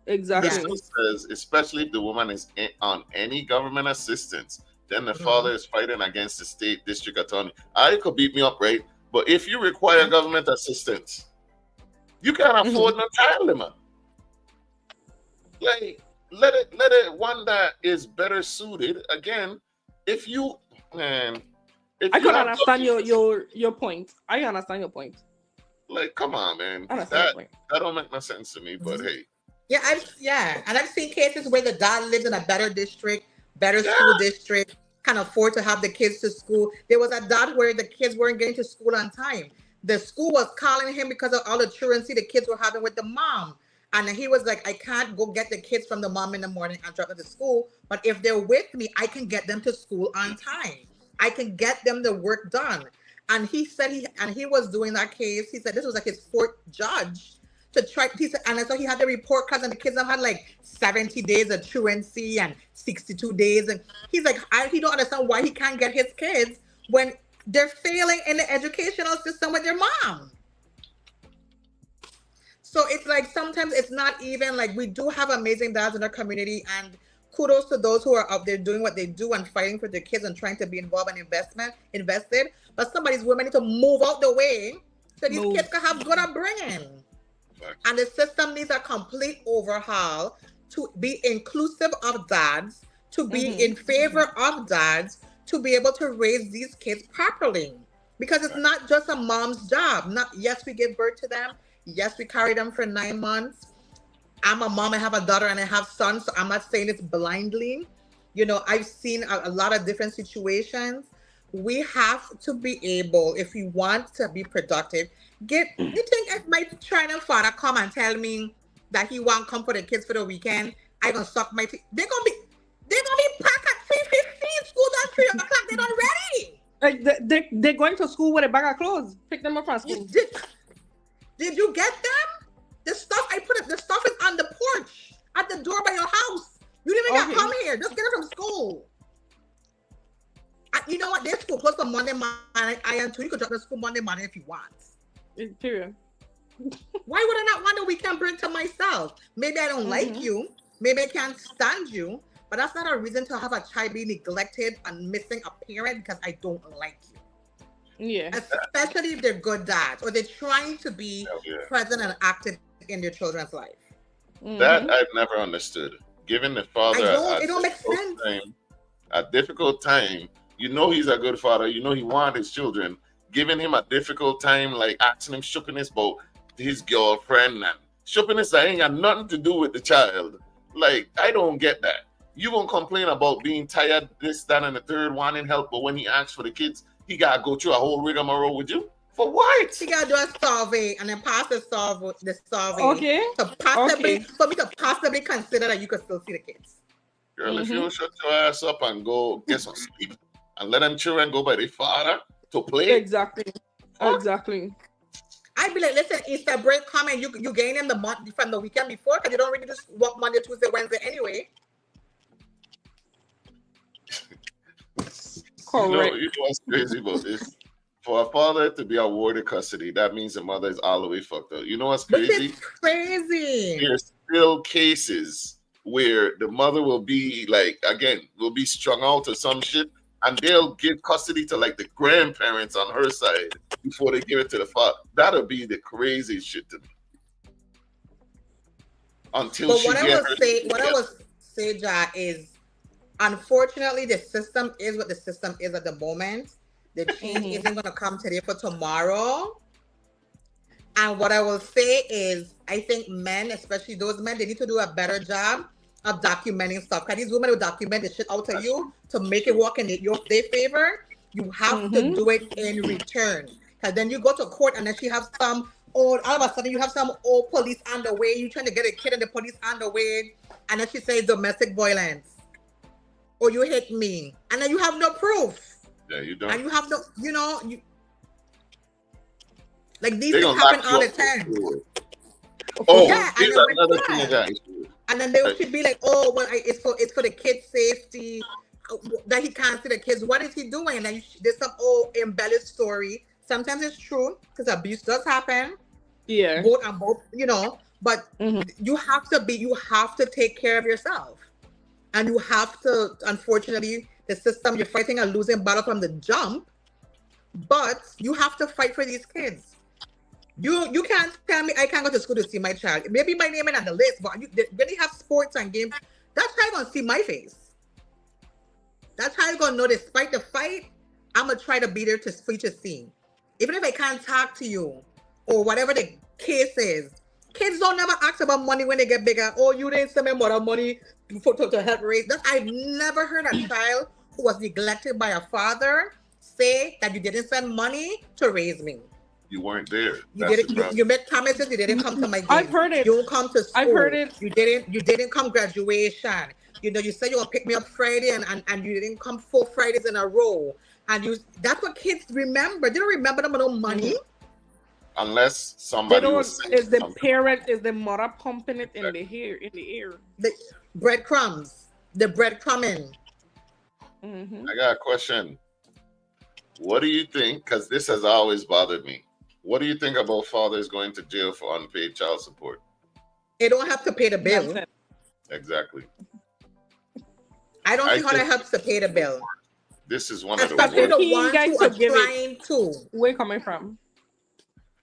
Exactly. Especially if the woman is on any government assistance, then the father is fighting against the state district attorney. I could beat me up, right? But if you require government assistance, you can't afford no child limit. Like, let it one that is better suited. Again, I can understand your point. I understand your point. Like, come on, man. That don't make no sense to me. But hey. And I've seen cases where the dad lives in a better district, better school district, can afford to have the kids to school. There was a dad where the kids weren't getting to school on time. The school was calling him because of all the truancy the kids were having with the mom. And he was like, I can't go get the kids from the mom in the morning and drop them to school. But if they're with me, I can get them to school on time. I can get them the work done. And he said he was doing that case. He said this was like his fourth judge to try. He said, and so he had the report cards, and the kids have had like 70 days of truancy and 62 days. And he's like, he don't understand why he can't get his kids when they're failing in the educational system with their mom. So it's like sometimes it's not even like, we do have amazing dads in our community, and kudos to those who are out there doing what they do and fighting for their kids and trying to be involved and invested. But somebody's women need to move out the way so these kids can have good upbringing. And the system needs a complete overhaul to be inclusive of dads, to be in favor of dads, to be able to raise these kids properly. Because it's not just a mom's job. Not yes, we give birth to them. Yes, we carry them for 9 months. I'm a mom, I have a daughter and I have sons, so I'm not saying it's blindly. I've seen a lot of different situations. We have to be able, if we want to be productive, you think if my China father come and tell me that he won't come for the kids for the weekend, I gonna suck my teeth. They're gonna be packed at 3:15, school at 3 o'clock, they're not ready. Like they're going to school with a bag of clothes. Pick them up from school. Did you get them? The stuff the stuff is on the porch at the door by your house. You didn't even come here. Just get it from school. You know what? Their school closed on Monday morning. I am too. You could drop to school Monday morning if you want. Period. Why would I not want a weekend break to myself? Maybe I don't like you. Maybe I can't stand you. But that's not a reason to have a child be neglected and missing a parent because I don't like you. Yeah. Especially if they're good dads or they're trying to be present and active in their children's life. That I've never understood. Giving the father a difficult time, he's a good father, he wants his children, giving him a difficult time, like asking him shoppiness about his girlfriend and shoppiness that ain't got nothing to do with the child. Like, I don't get that. You won't complain about being tired, this, that, and the third, wanting help, but when he asks for the kids, he gotta go through a whole rigmarole with you? For what? He gotta do a survey and then pass the survey. For me to possibly consider that you could still see the kids. Girl, if you don't shut your ass up and go get some sleep and let them children go by their father to play. Exactly. Exactly. I'd be like, listen, Easter break coming, you gain them the month from the weekend before because you don't really just work Monday, Tuesday, Wednesday anyway. Correct. You know what's crazy about this? For a father to be awarded custody, that means the mother is all the way fucked up. You know what's crazy? It's crazy. There's still cases where the mother will be will be strung out or some shit, and they'll give custody to like the grandparents on her side before they give it to the father. That'll be the crazy shit to me. Until what I would say, Ja, is unfortunately the system is what the system is at the moment. The change isn't going to come today for tomorrow. And what I will say is, I think men, especially those men, they need to do a better job of documenting stuff. Because these women will document the shit out of you to make it work in their favor. You have to do it in return. Because then you go to court and then she has all of a sudden you have some old police on the way. You're trying to get a kid and the police on the way. And then she says domestic violence. Or you hit me. And then you have no proof. Yeah, you don't. And you have no, like these things happen all the time. Here's another thing, guys. And then they should be like, oh, well, it's for the kids' safety that he can't see the kids. What is he doing? And then there's some embellished story. Sometimes it's true because abuse does happen. Yeah. Both, but you have to take care of yourself, and you have to. Unfortunately, the system, you're fighting a losing battle from the jump, but you have to fight for these kids. You can't tell me I can't go to school to see my child. Maybe my name ain't on the list, but when they have sports and games, that's how you're going to see my face. That's how you're going to know despite the fight, I'm going to try to be there for you to see. Even if I can't talk to you or whatever the case is. Kids don't never ask about money when they get bigger. Oh, you didn't send me more money to help raise. I've never heard a child who was neglected by a father say that you didn't send money to raise me. You weren't there. You made promises. You didn't come to my game. I've heard it. You don't come to school. I've heard it. You didn't come graduation. You said you were gonna pick me up Friday and you didn't come 4 Fridays in a row. And that's what kids remember. They don't remember them with no money. Unless somebody was saying is the parent, is the mother pumping it in the air. The breadcrumbs. The breadcrumbing. I got a question. What do you think? Because this has always bothered me. What do you think about fathers going to jail for unpaid child support? They don't have to pay the bill. Exactly. I don't see how that helps to pay the bill. This is one of the Especially worst. the ones who are trying to. Where coming from?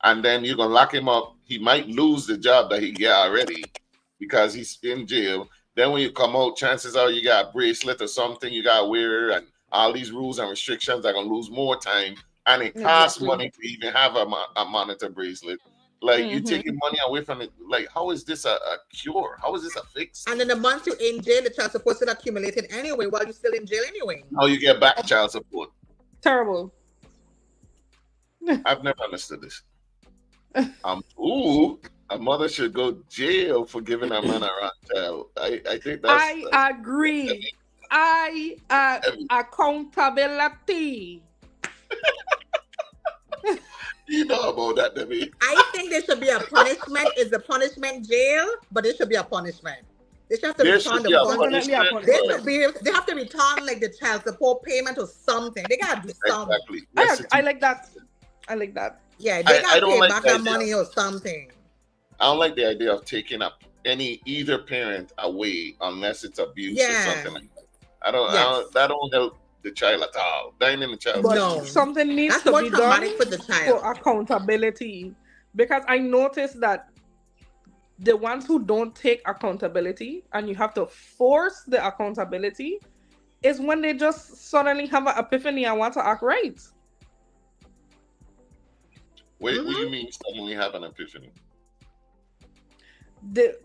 And then you're gonna lock him up. He might lose the job that he got already because he's in jail. Then when you come out, chances are you got a bracelet or something you got to wear, and all these rules and restrictions. They're gonna lose more time, and it costs Exactly. money to even have a monitor bracelet. Like you taking money away from it. Like how is this a cure? How is this a fix? And in the month you're in jail, the child support still accumulated anyway while you're still in jail anyway. How you get back child support? Terrible. I've never understood this. A mother should go jail for giving a man a wrong child. I think that's. I agree. Accountability. You know about that, Debbie. I think there should be a punishment. Is the punishment jail? But there should be a punishment. They should have to return the funds. They have to return like the child support payment or something. They gotta do something. Exactly. I like that. I like that. Yeah, they gotta pay like back that money or something. I don't like the idea of taking up either parent away unless it's abuse or something like that. I don't that don't help the child at all. Dying in the child. But no, something needs that's to more be traumatic done for the child. for accountability. Because I noticed that the ones who don't take accountability and you have to force the accountability is when they just suddenly have an epiphany and want to act right. Wait, what do you mean suddenly have an epiphany? The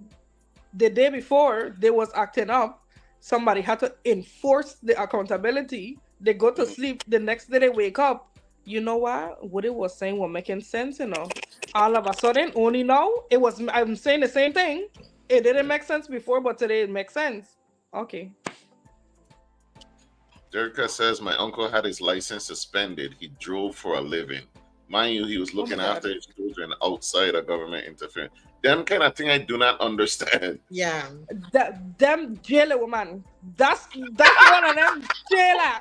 day before they was acting up, somebody had to enforce the accountability. They go to sleep, the next day they wake up. You know what it was saying was making sense, all of a sudden, only now I'm saying the same thing. It didn't make sense before, but today it makes sense. Okay. Jerica says my uncle had his license suspended. He drove for a living. Mind you, he was looking after his children outside of government interference. Them kind of thing I do not understand. Yeah. Them jailer woman. That's one of them jailer.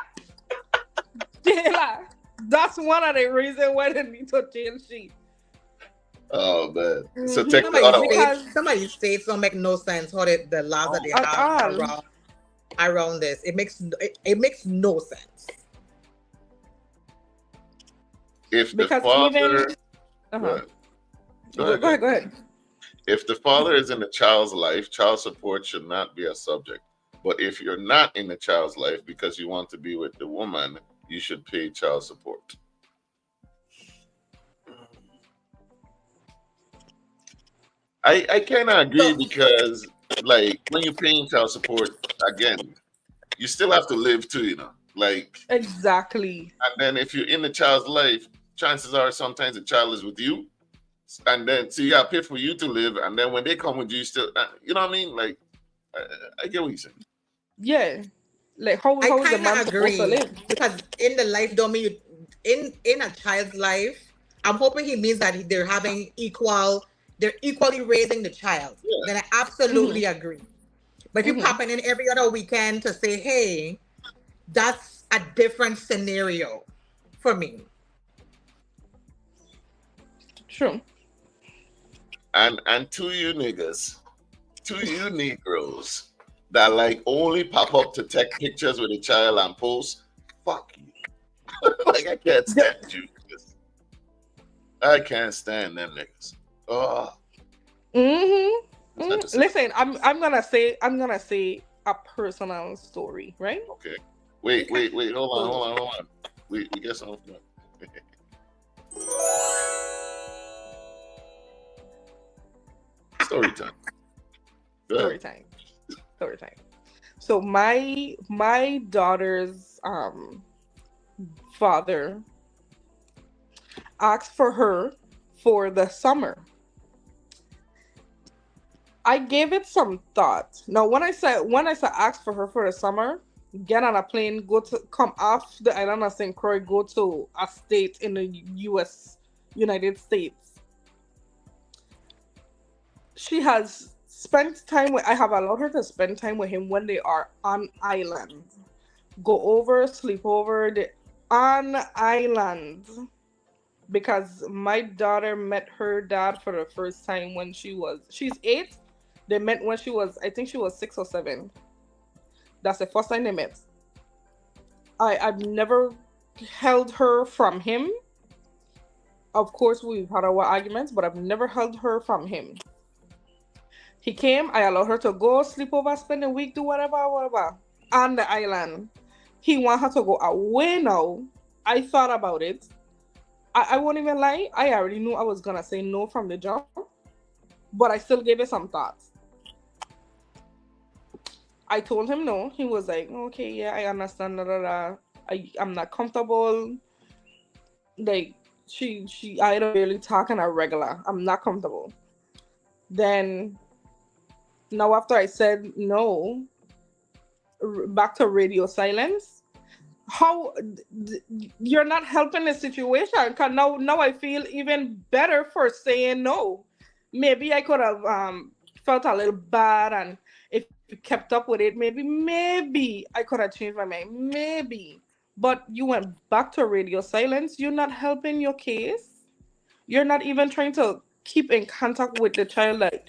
That's one of the reasons why they need to jail she. Oh man. So take the other one. Some of these states don't make no sense how the laws that they have around this. It makes no sense. If because the father even go ahead. If the father is in the child's life, child support should not be a subject. But if you're not in the child's life because you want to be with the woman, you should pay child support. I kind of agree because, like, when you're paying child support, again, you still have to live too, Like, exactly. And then if you're in the child's life, chances are sometimes the child is with you. And then, so you got to pay for you to live. And then when they come with you, still, you know what I mean? Like, I get what you're saying. Yeah. Like, how is the man supposed to live? Because in the life, don't mean in a child's life, I'm hoping he means that they're equally raising the child. Yeah. Then I absolutely agree. But if you're popping in every other weekend to say, hey, that's a different scenario for me. True. And to you niggas, to you Negroes that like only pop up to take pictures with a child and post, fuck you. Like I can't stand you. I can't stand them niggas. Oh. Listen, I'm gonna say a personal story, right? Okay. Wait. Hold on. We get something. Story time. Story time. So my daughter's father asked for her for the summer. I gave it some thought. Now, when I said ask for her for the summer, get on a plane, come off the island of St. Croix, go to a state in the United States. She has spent time I have allowed her to spend time with him when they are on island. Go over, sleep over on island. Because my daughter met her dad for the first time when she's 8. They met when I think she was 6 or 7. That's the first time they met. I've never held her from him. Of course, we've had our arguments, but I've never held her from him. He came, I allowed her to go, sleep over, spend a week, do whatever, on the island. he want her to go away now. I thought about it. I won't even lie. I already knew I was gonna say no from the jump, but I still gave it some thoughts. I told him no. He was like, okay, yeah, I understand. Da, da, da. I'm not comfortable. Like I don't really talking a regular. I'm not comfortable. Then now after I said no, back to radio silence. How you're not helping the situation? Cause now I feel even better for saying no. Maybe I could have felt a little bad, and if you kept up with it, maybe I could have changed my mind. Maybe, but you went back to radio silence. You're not helping your case. You're not even trying to keep in contact with the child that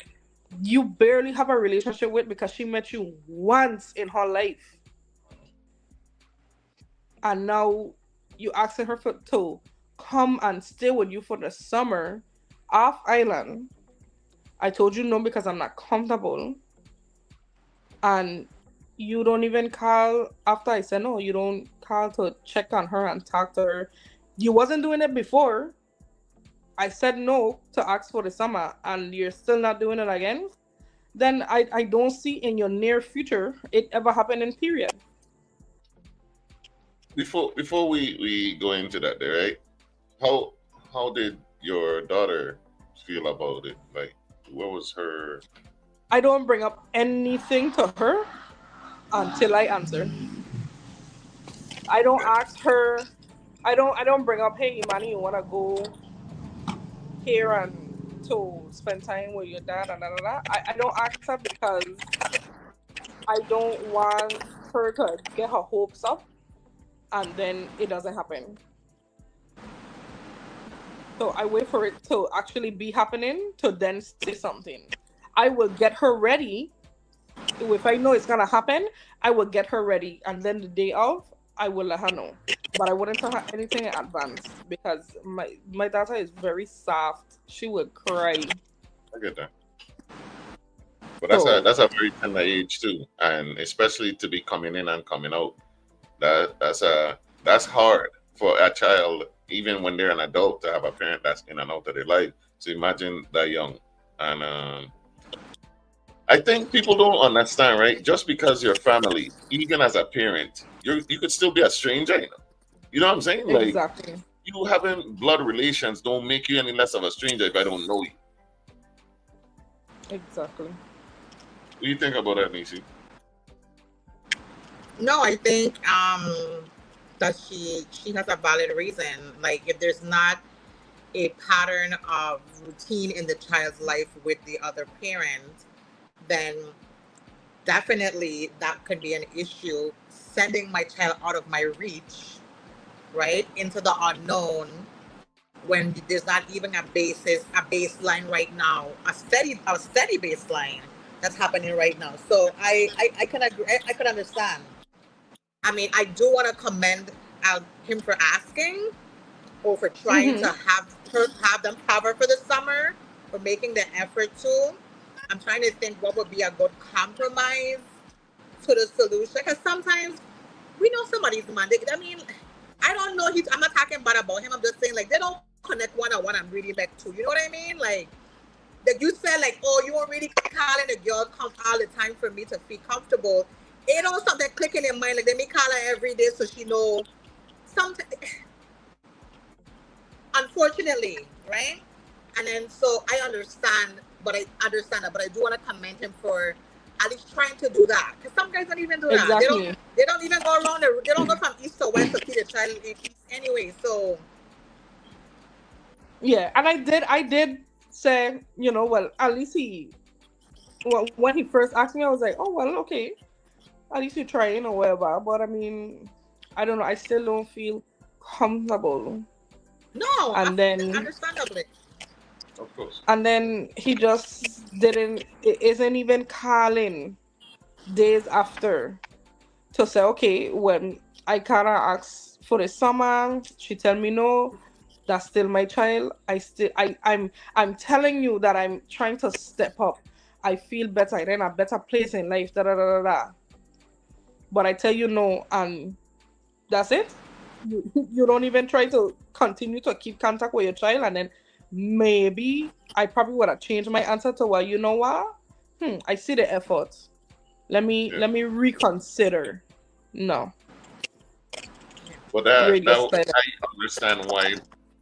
you barely have a relationship with because she met you once in her life, and now you asking her to come and stay with you for the summer off island. I told you no because I'm not comfortable. And you don't even call after I said no. You don't call to check on her and talk to her. You wasn't doing it before. I said no to ask for the summer, and you're still not doing it again. Then I don't see in your near future it ever happening. Period. Before we go into that, there, right? How how did your daughter feel about it? Like, what was her? I don't bring up anything to her until I answer. I don't ask her. I don't bring up, hey Imani, you wanna go here and to spend time with your dad and da, da, da. I don't ask her because I don't want her to get her hopes up and then it doesn't happen. So I wait for it to actually be happening to then say something. I will get her ready. If I know it's gonna happen, I will get her ready, and then the day of, I will let her know. But I wouldn't tell her anything in advance because my daughter is very soft. She would cry. I get that. But So that's a very tender age too, and especially to be coming in and coming out. That's hard for a child, even when they're an adult, to have a parent that's in and out of their life. So imagine that young, and I think people don't understand, right? Just because you're family, even as a parent, you could still be a stranger. You know what I'm saying? Like, exactly, you having blood relations don't make you any less of a stranger if I don't know you. exactly. What do you think about that, Nisi? No, I think that she has a valid reason. Like if there's not a pattern of routine in the child's life with the other parent, then definitely that could be an issue. Sending my child out of my reach, right, into the unknown when there's not even a baseline right now, a steady baseline that's happening right now. So I can agree. I can understand. I mean, I do want to commend him for asking or for trying to Mm-hmm. have them cover for the summer, for making the effort to. I'm trying to think what would be a good compromise to the solution. Because sometimes we know somebody's man. I mean, I don't know. I'm not talking bad about him. I'm just saying like they don't connect one on one and really like two. You know what I mean? Like you said, like, oh, you won't really calling the girl come all the time for me to feel comfortable. It don't something click in your mind. Like let me call her every day so she know something. Unfortunately, right? And then so I understand, but I do want to commend him for at least trying to do that. Because some guys don't even do that. Exactly. They don't even go around they don't go from east to west to see the child in east anyway. So Yeah, and I did say, well, at least well, when he first asked me, I was like, oh well, okay, at least you're trying or whatever. But I mean, I don't know. I still don't feel comfortable. no, And then understandably. Of course. he just didn't. It isn't even calling days after to say, okay, when I kinda asked for the summer, she tell me no. That's still my child. I'm telling you that I'm trying to step up. I feel better. I'm in a better place in life. Da da da da da. But I tell you no, and That's it. You don't even try to continue to keep contact with your child, and then maybe I probably would have changed my answer to, well, you know what? I see the effort. Yeah. Let me reconsider. No, But that radio that silent. I understand why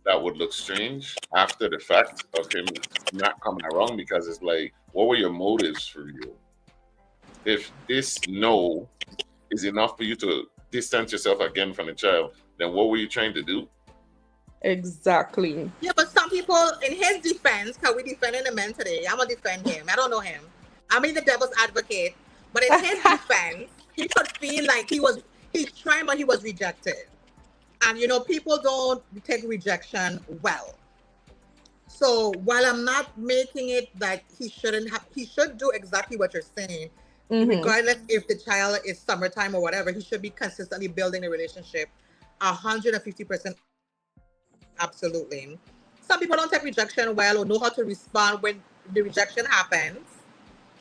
that would look strange after the fact of him not coming around, because it's like, what were your motives for you? If this no is enough for you to distance yourself again from the child, then what were you trying to do? Exactly. Yeah, but some people, in his defense, because we defending the man today, I'm gonna defend him. I don't know him. I mean the devil's advocate, but in his defense, he could feel like he's trying, but he was rejected. And people don't take rejection well. So while I'm not making it that he shouldn't have, he should do exactly what you're saying, Mm-hmm. regardless if the child is summertime or whatever. He should be consistently building a relationship, 150%. Absolutely. Some people don't take rejection well or know how to respond when the rejection happens,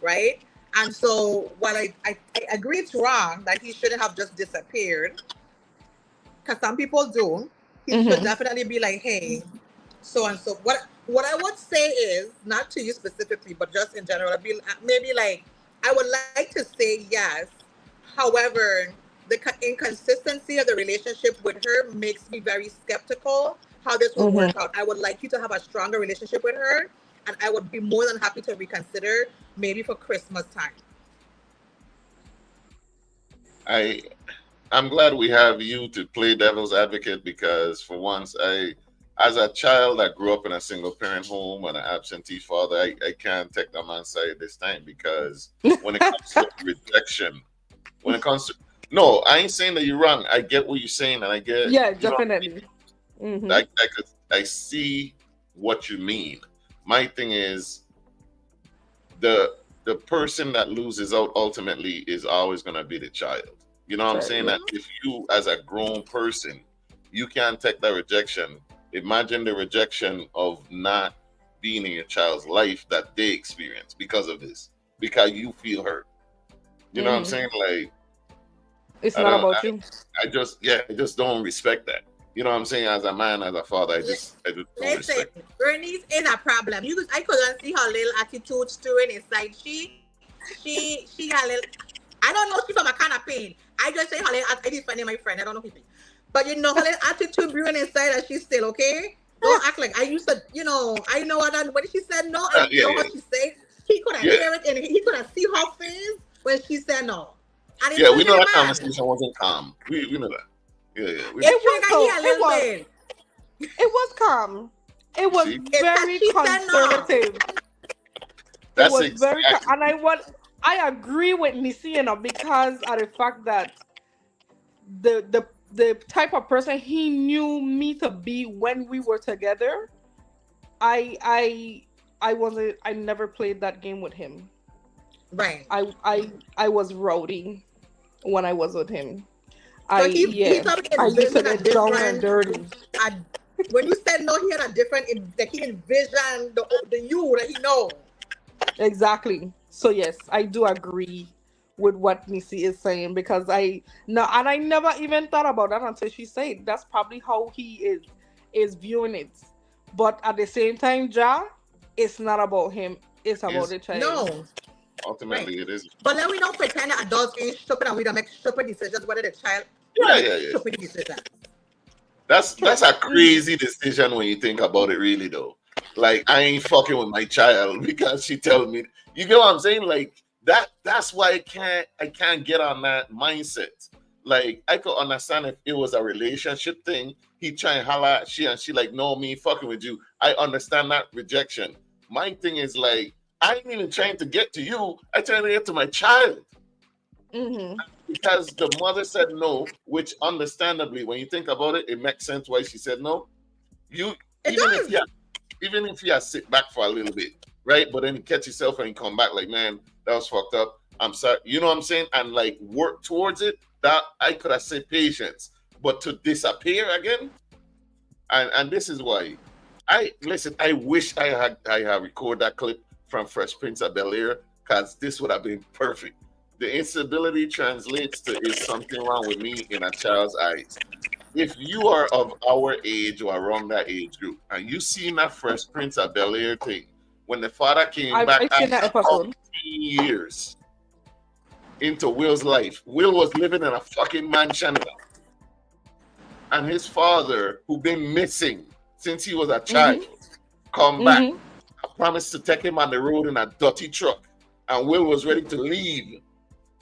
right? And so while I agree it's wrong that he shouldn't have just disappeared, because some people do, he should Mm-hmm. definitely be like, hey, so and so. What I would say is, not to you specifically, but just in general, I'd be maybe like, I would like to say yes. However, the inconsistency of the relationship with her makes me very skeptical how this will work Mm-hmm. out. I would like you to have a stronger relationship with her, and I would be more than happy to reconsider maybe for Christmas time. I I'm glad we have you to play devil's advocate, because for once, as a child that grew up in a single parent home and an absentee father, I can't take the man's side this time, because when it comes to rejection, when it comes to, no, I ain't saying that you're wrong. I get what you're saying, and I get, Yeah, you know, definitely. Mm-hmm. I see what you mean. My thing is, the person that loses out ultimately is always gonna be the child. You know what I'm Sure, saying? yeah. That if you, as a grown person, you can't take that rejection. Imagine the rejection of not being in your child's life that they experience because of this, because you feel hurt. You know what I'm Mm-hmm. saying? Like, It's I not don't, about you. I just, yeah, I just don't respect that. You know what I'm saying? As a man, as a father, I just don't Listen, respect. Bernice is a problem. I couldn't see her little attitude stirring inside. She got a little. I don't know if she's from a kind of pain. I just say her little. I defending my friend. I don't know if it's, but her little attitude brewing inside, and she's still okay. Don't act like I used to. I know what. When she said no, I Yeah, know yeah, how she said. He couldn't yeah, hear it, and he couldn't see her face when she said no, and it yeah. We triggered know the that man. conversation wasn't calm. We know that. Yeah, yeah. We know. It It was triggered he though. a little bit. It was calm. It You was see, It's because very she said no. conservative. It that's was very, exactly. and I agree with Nisi, because of the fact that the type of person he knew me to be when we were together, I I I wasn't. I never played that game with him. Right. I was rowdy when I was with him. So he Yeah. probably I used to envisioned a get down and different. dirty. A, when you said no, he had a different. Like he envisioned the you that he know. Exactly. So yes, I do agree with what Nisi is saying, because I no, and I never even thought about that until she said that's probably how he is viewing it. But at the same time, Ja, it's not about him. It's about Is the child. No, right. ultimately it is. But then we don't pretend that adults ain't stupid and we don't make stupid decisions. Whether the child, we don't Yeah, make yeah, yeah. stupid decisions. That's True. a Mm. crazy decision when you think about it, really though. Like, I ain't fucking with my child because she tell me. You get what I'm saying? Like, that's why I can't get on that mindset. Like, I could understand if it was a relationship thing. He try and holler at she, and she like, no, me fucking with you. I understand that rejection. My thing is like, I ain't even trying to get to you. I trying to get to my child, Mm-hmm. because the mother said no, which understandably, when you think about it, it makes sense why she said no. You, It even if does. you sit back for a little bit, right? But then you catch yourself and you come back like, man, that was fucked up. I'm sorry. You know what I'm saying? And like work towards it. That I could have said patience, but to disappear again, and this is why I listen. I wish I had recorded that clip from Fresh Prince of Bel Air, because this would have been perfect. the instability translates to is something wrong with me in a child's eyes. If you are of our age or around that age group, and you seen that Fresh Prince of Bel Air thing, when the father came back I seen that after about episode. 10 years into Will's life, Will was living in a fucking mansion, and his father, who been missing since he was a child, come back. I promised to take him on the road in a dirty truck, and Will was ready to leave,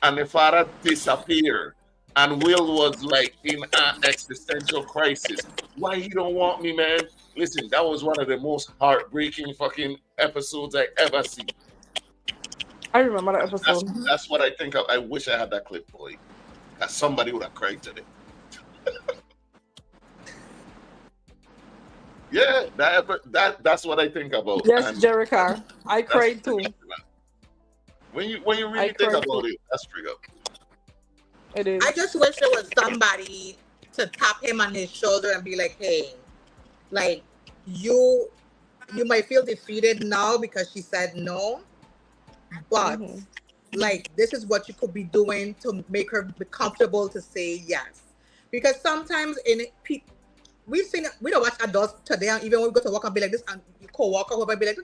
and the father disappeared. And Will was like in an existential crisis. Why he don't want me, man? Listen, that was one of the most heartbreaking fucking episodes I ever seen. I remember that episode. That's what I think of. I wish I had that clip, boy. That somebody would have cried today. Yeah, that's what I think about. Yes, And Jerica. I that's cried too. when you really think cried about too. it, that's trigger. It is. I just wish there was somebody to tap him on his shoulder and be like, hey, like you might feel defeated now because she said no, but like this is what you could be doing to make her be comfortable to say yes. Because sometimes we don't watch adults today, and even when we go to work and be like this, and co-worker whoever be like,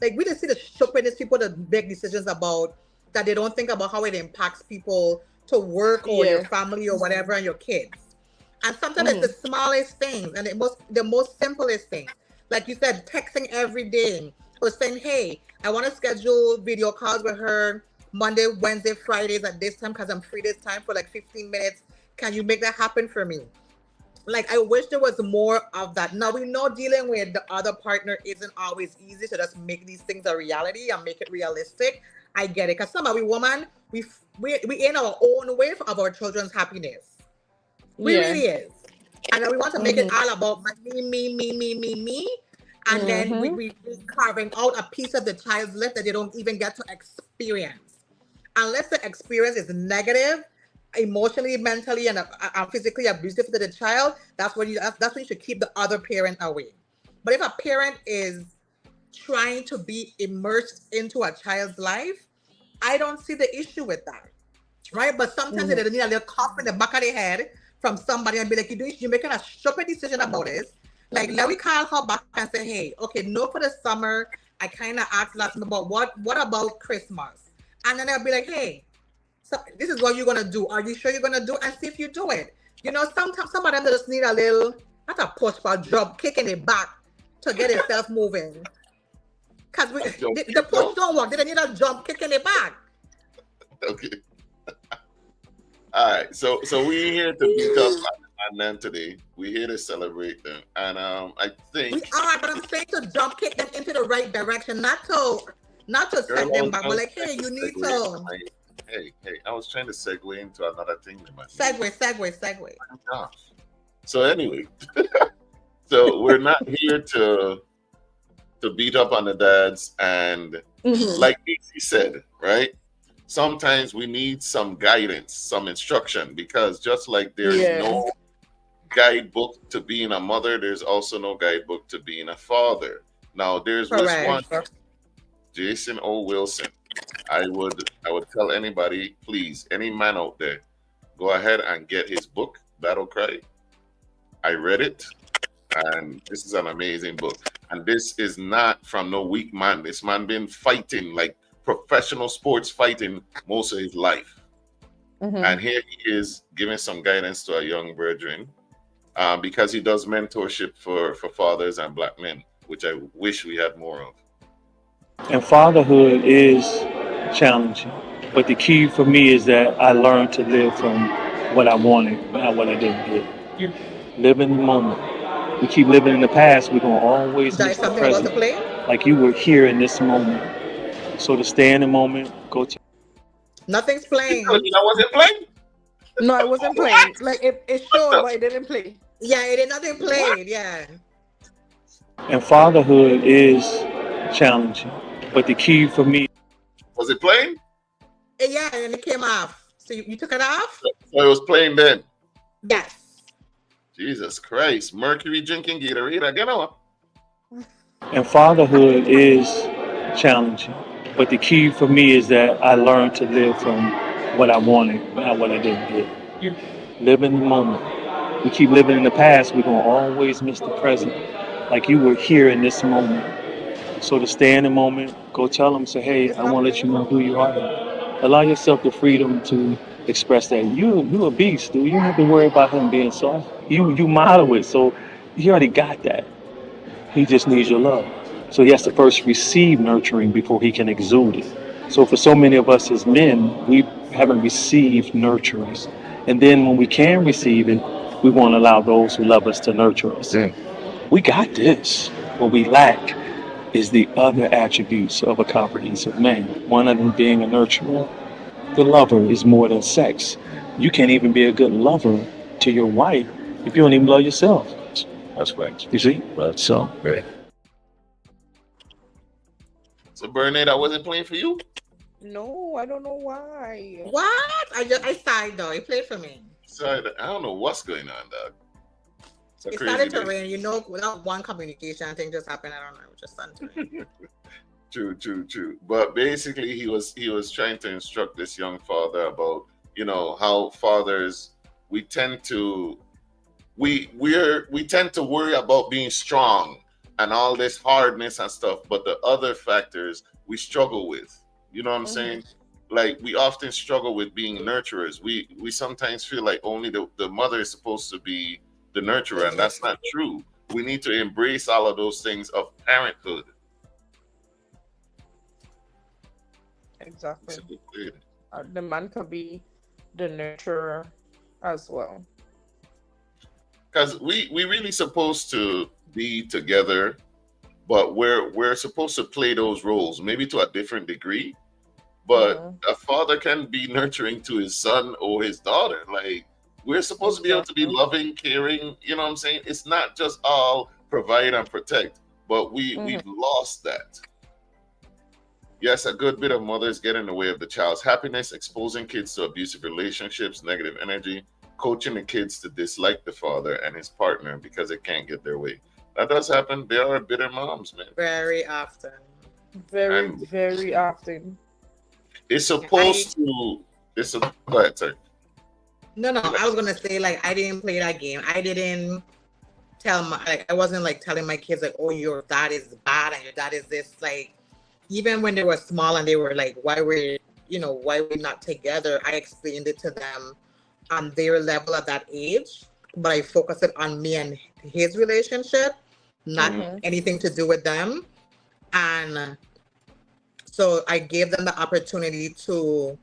like we just see the stupidest people that make decisions about that they don't think about how it impacts people to work or your family or whatever and your kids. And sometimes it's the smallest things and the most simplest things. Like you said, texting every day or saying, hey, I want to schedule video calls with her Monday, Wednesday, Fridays at this time because I'm free this time for like 15 minutes. Can you make that happen for me? Like, I wish there was more of that. Now, we know dealing with the other partner isn't always easy to just make these things a reality and make it realistic. I get it. Because some of we women, we in our own way of our children's happiness. We really is. And then we want to make it all about me. And then we carving out a piece of the child's life that they don't even get to experience. Unless the experience is negative, emotionally, mentally, and physically abusive to the child, that's when you should keep the other parent away. But if a parent is trying to be immersed into a child's life, I don't see the issue with that, right? But sometimes they need a little cough in the back of their head from somebody and be like, you're making a stupid decision about this. Like, let me call her back and say, hey, okay, no for the summer. I kind of asked last time about what about Christmas? And then I'll be like, hey, so this is what you're going to do. Are you sure you're going to do? And see if you do it. You know, sometimes some of them just need a little, not a push, but a job, kicking it back to get itself moving. Because the push don't work. They need a jump, kicking it back. Okay. All right. So we're here to beat up on them today. We're here to celebrate them. And I think we are, but I'm saying to jump kick them into the right direction, not to set them back, but like, hey, you need to. Hey, I was trying to segue into another thing. Segue. So anyway, so we're not here to beat up on the dads, and like Casey said, right? Sometimes we need some guidance, some instruction, because just like there's no guidebook to being a mother, there's also no guidebook to being a father. Now there's this one, Jason O. Wilson. I would tell anybody, please, any man out there, go ahead and get his book, Battle Cry. I read it, and this is an amazing book. And this is not from no weak man. This man been fighting, like professional sports fighting most of his life. And here he is giving some guidance to a young brethren, because he does mentorship for fathers and black men, which I wish we had more of. And fatherhood is challenging, but the key for me is that I learned to live from what I wanted, not what I didn't get. Live in the moment. We keep living in the past, we're going to always miss the present. Like you were here in this moment. So to stay in the moment, go to... Nothing's playing. I wasn't playing? No, I wasn't playing. Like, it showed, but it didn't play. Yeah, it did nothing played, yeah. And fatherhood is challenging, but the key for me... Was it playing? Yeah, and it came off. So you took it off? So it was playing then? Yes. Jesus Christ. Mercury drinking Gatorade again. And fatherhood is challenging, but the key for me is that I learned to live from what I wanted, not what I didn't get. Live in the moment. We keep living in the past, we're gonna always miss the present. Like you were here in this moment. So to stay in the moment, go tell them, say, hey, It's I not want to let you playing know for who me. you are. Allow yourself the freedom to express that. You a beast, dude. You don't have to worry about him being soft. You model it, so he already got that. He just needs your love. So he has to first receive nurturing before he can exude it. So for so many of us as men, we haven't received nurturing. And then when we can receive it, we won't allow those who love us to nurture us. We got this. What we lack is the other attributes of a comprehensive man. One of them being a nurturer. The lover is more than sex. You can't even be a good lover to your wife if you don't even love yourself. That's right. You see? Well, so, right. So Bernae, that wasn't playing for you? No, I don't know why. What? I signed though. He played for me. Sorry, I don't know what's going on, dog. It's a It crazy started to day. rain. You know, without one communication, thing just happened. I don't know. It just started to rain. True. But basically, he was trying to instruct this young father about how fathers we tend to we tend to worry about being strong and all this hardness and stuff, but the other factors we struggle with. You know what I'm Mm-hmm. saying? Like we often struggle with being nurturers. We sometimes feel like only the mother is supposed to be the nurturer, and that's not true. We need to embrace all of those things of parenthood. Exactly. The man could be the nurturer as well. Because we really supposed to be together, but we're supposed to play those roles, maybe to a different degree. But Mm-hmm. a father can be nurturing to his son or his daughter. Like we're supposed to be able to be Exactly. loving, caring. You know what I'm saying? It's not just all provide and protect, but Mm-hmm. we've lost that. Yes, a good bit of mothers get in the way of the child's happiness, exposing kids to abusive relationships, negative energy, coaching the kids to dislike the father and his partner because they can't get their way. That does happen. There are bitter moms, man. Very often. Very, And very often. it's I supposed to, go ahead, sir. no. I was gonna say like I didn't play that game. I didn't I wasn't like telling my kids like, oh, your dad is bad and your dad is this. Like even when they were small and they were like, why we're not together, I explained it to them on their level at that age, but I focused it on me and his relationship, not Mhm. Mm-hmm. anything to do with them. And so I gave them the opportunity to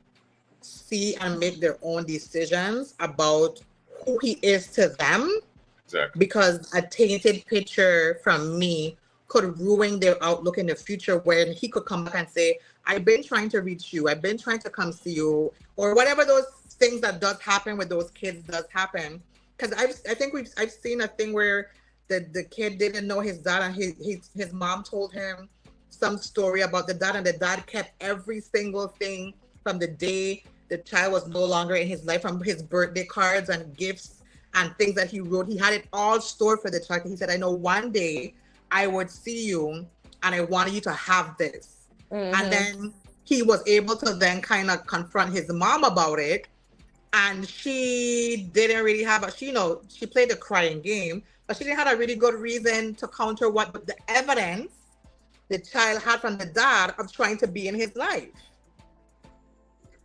see and make their own decisions about who he is to them, Exactly. because a tainted picture from me could ruin their outlook in the future when he could come back and say, I've been trying to reach you, I've been trying to come see you, or whatever those things that does happen with those kids does happen. Because I think I've seen a thing where the kid didn't know his dad, and his mom told him some story about the dad, and the dad kept every single thing from the day the child was no longer in his life, from his birthday cards and gifts and things that he wrote. He had it all stored for the child. He said, I know one day I would see you and I wanted you to have this. And Mm-hmm. then he was able to then kind of confront his mom about it. And she didn't really have she played the crying game, but she didn't have a really good reason to counter what the evidence the child had from the dad of trying to be in his life.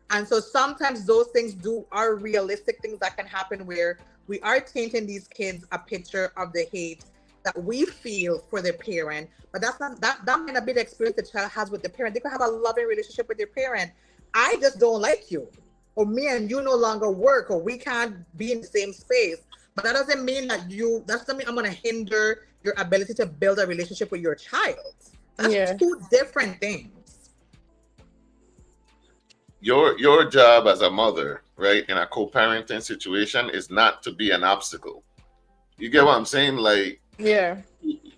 And so sometimes those things are realistic things that can happen, where we are tainting these kids a picture of the hate that we feel for their parent, but that might not be the experience the child has with the parent. They could have a loving relationship with their parent. I just don't like you, or me and you no longer work, or we can't be in the same space. But that doesn't mean that doesn't mean I'm gonna hinder your ability to build a relationship with your child. That's Yeah. two different things. Your job as a mother, right, in a co-parenting situation is not to be an obstacle. You get what I'm saying? Yeah.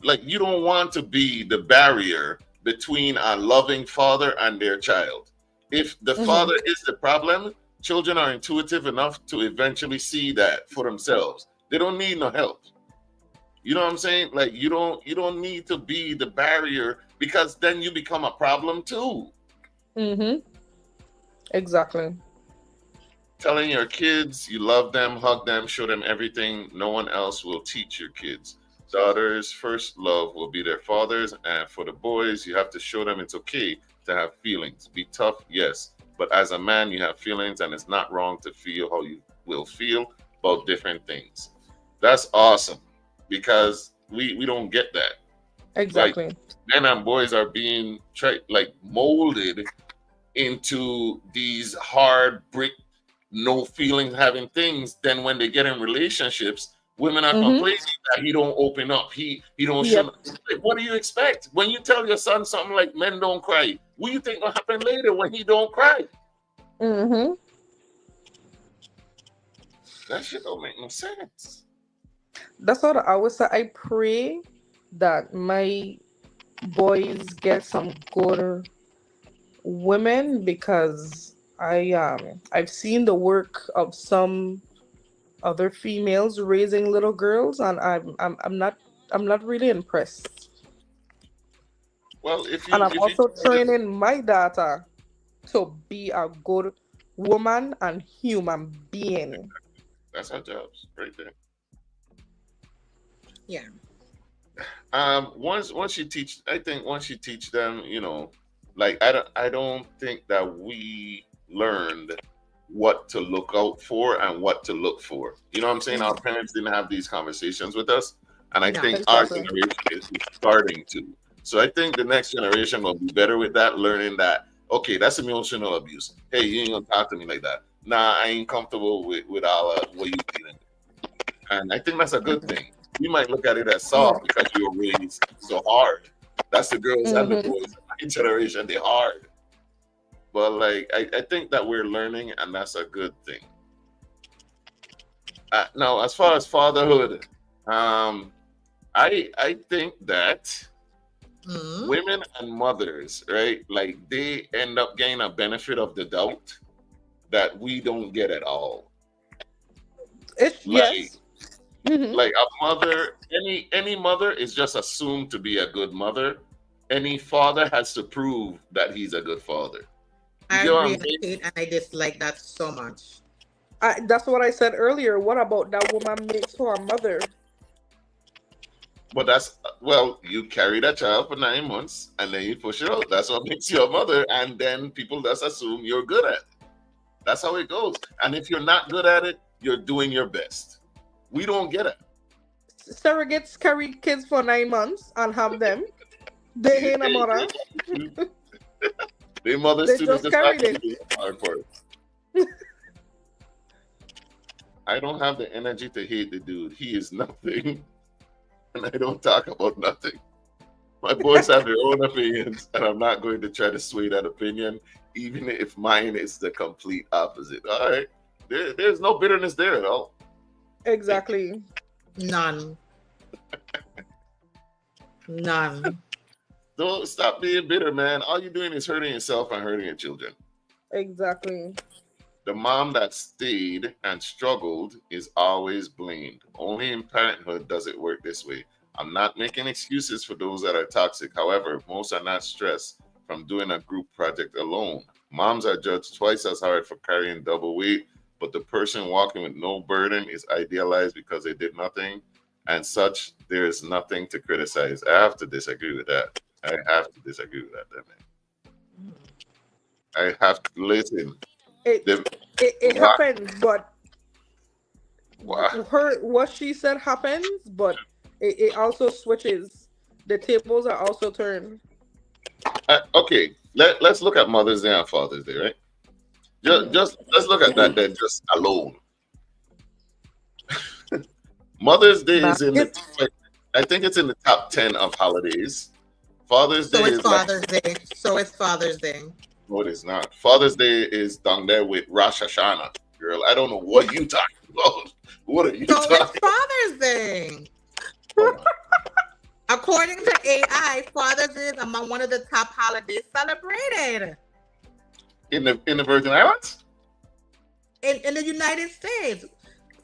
Like you don't want to be the barrier between a loving father and their child. If the Mm-hmm. father is the problem, children are intuitive enough to eventually see that for themselves. They don't need no help. You know what I'm saying? Like you don't need to be the barrier, because then you become a problem too. Mm-hmm. Exactly. Telling your kids you love them, hug them, show them everything no one else will teach your kids. Daughters' first love will be their fathers, and for the boys, you have to show them it's okay to have feelings. Be tough, yes, but as a man, you have feelings, and it's not wrong to feel how you will feel about different things. That's awesome because we don't get that. Like Exactly. men and boys are being like molded into these hard brick, no feelings having things. Then when they get in relationships, women are Mm-hmm. complaining that he don't open up, he don't show. Yep. Like, what do you expect when you tell your son something like men don't cry? What do you think will happen later when he don't cry? Mm-hmm. That shit don't make no sense. That's what I always say. I pray that my boys get some good women because I've seen the work of some other females raising little girls, and I'm not really impressed. Well, And I'm if you also training my daughter to be a good woman and human being. that's our jobs right there. Yeah. Once you teach, I think once you teach them, like I don't think that we learned what to look out for and what to look for. You know what I'm saying? Our parents didn't have these conversations with us, and I No. think our Exactly. generation is starting to. So I think the next generation will be better with that, learning that okay, that's emotional abuse. Hey, you ain't gonna talk to me like that. Nah, I ain't comfortable with all what you feeling. And I think that's a good thing. You might look at it as Yeah. soft because you were raised so hard. That's the girls and the Mm-hmm. boys in my generation, they're hard. But like I think that we're learning and that's a good thing. Now as far as fatherhood, um I think that Mm. women and mothers, right, like they end up getting a benefit of the doubt that we don't get at all. It's Like yes. Mm-hmm. like a mother, any mother is just assumed to be a good mother. Any father has to prove that he's a good father. You I get what agree I'm and saying? I hate and I dislike that so much. That's what I said earlier. What about that woman makes for her mother? But that's well, you carry that child for 9 months and then you push it out. That's what makes you a mother, and then people just assume you're good at it. That's how it goes. And if you're not good at it, you're doing your best. We don't get it. Surrogates carry kids for 9 months and have them. They ain't a Hey, mother. they mothers They too, they just just have carried to it. do the hard part. I don't have the energy to hate the dude. He is nothing. And I don't talk about nothing. My boys have their own opinions, and I'm not going to try to sway that opinion, even if mine is the complete opposite. All right. There's no bitterness there at all. Exactly. None. None. Don't stop being bitter, man. All you're doing is hurting yourself and hurting your children. Exactly. The mom that stayed and struggled is always blamed. Only in parenthood does it work this way. I'm not making excuses for those that are toxic. However, most are not stressed from doing a group project alone. Moms are judged twice as hard for carrying double weight, but the person walking with no burden is idealized because they did nothing and such. There is nothing to criticize. I have to disagree with that. I have to disagree with that, man. I have to listen. It The, it wow, happens, but wow. her what she said happens, but it also switches. The tables are also turned. Okay, let's look at Mother's Day and Father's Day, right? Just let's look at that then, just alone. Mother's Day is in the, Basket. I think it's in the top 10 of holidays. Father's Day So it's is like, Father's Day. So it's Father's Day. no, it is not. Father's Day is down there with Rosh Hashanah, girl. I don't know what you talking about. What are you So talking it's Father's Day. about? According to AI, Father's Day is among one of the top holidays celebrated In the Virgin Islands? in the United States.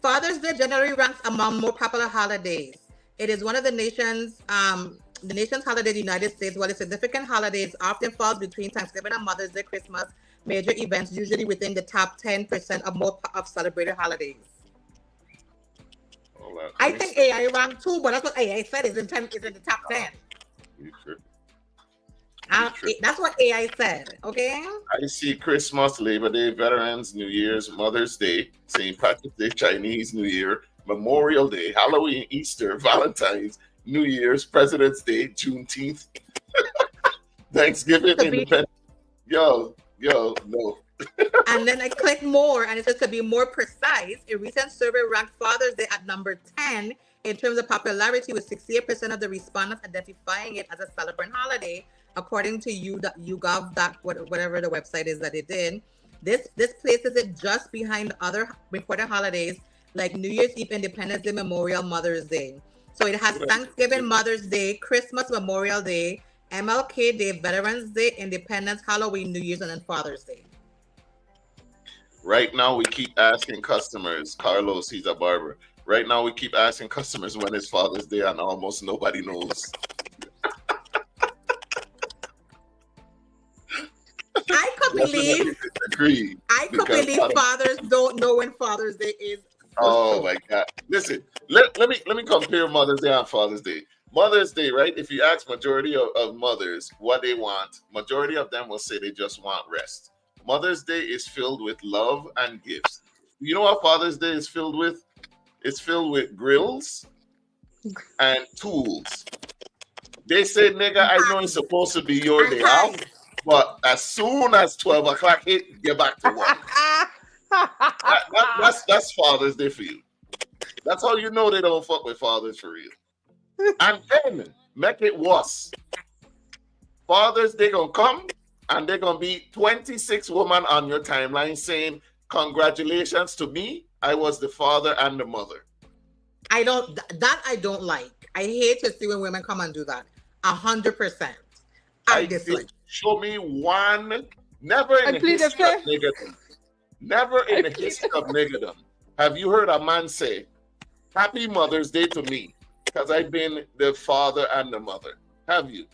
Father's Day generally ranks among more popular holidays. It is one of the nation's holiday in the United States. While the significant holidays often falls between Thanksgiving and Mother's Day, Christmas, major events, usually within the top 10% of most of celebrated holidays. Hold on, I let me think see. AI ranked too, but that's what AI said is in the top 10. You tripping. You tripping. That's what AI said. Okay. I see Christmas, Labor Day, Veterans, New Year's, Mother's Day, St. Patrick's Day, Chinese New Year, Memorial Day, Halloween, Easter, Valentine's, New Year's, President's Day, Juneteenth, Thanksgiving, To be, Independence. Yo, no. and then I click more, and it says to be more precise, a recent survey ranked Father's Day at number 10 in terms of popularity, with 68% of the respondents identifying it as a celebrant holiday, according to YouGov, whatever the website is that it did. This places it just behind other important holidays like New Year's Eve, Independence Day, Memorial, Mother's Day. So it has Thanksgiving, Mother's Day, Christmas, Memorial Day, MLK Day, Veterans Day, Independence, Halloween, New Year's, and then Father's Day. Right now, we keep asking customers, Carlos, he's a barber. Right now, we keep asking customers when it's Father's Day, and almost nobody knows. I could believe fathers don't know when Father's Day is. Oh my God! Listen, let me compare Mother's Day and Father's Day. Mother's Day, right? If you ask majority of mothers what they want, majority of them will say they just want rest. Mother's Day is filled with love and gifts. You know what Father's Day is filled with? It's filled with grills and tools. They say, nigga, I know it's supposed to be your day off, but as soon as 12 o'clock hit, get back to work. That's Father's Day for you. That's how you know they don't fuck with fathers for real. And then make it worse. Fathers, they gonna come and they're gonna be 26 women on your timeline saying, congratulations to me. I was the father and the mother. I don't like. I hate to see when women come and do that. 100%. I dislike. Show me one. Never in the history of niggerdom. Never in the history of niggerdom have you heard a man say, Happy Mother's Day to me, because I've been the father and the mother. Have you?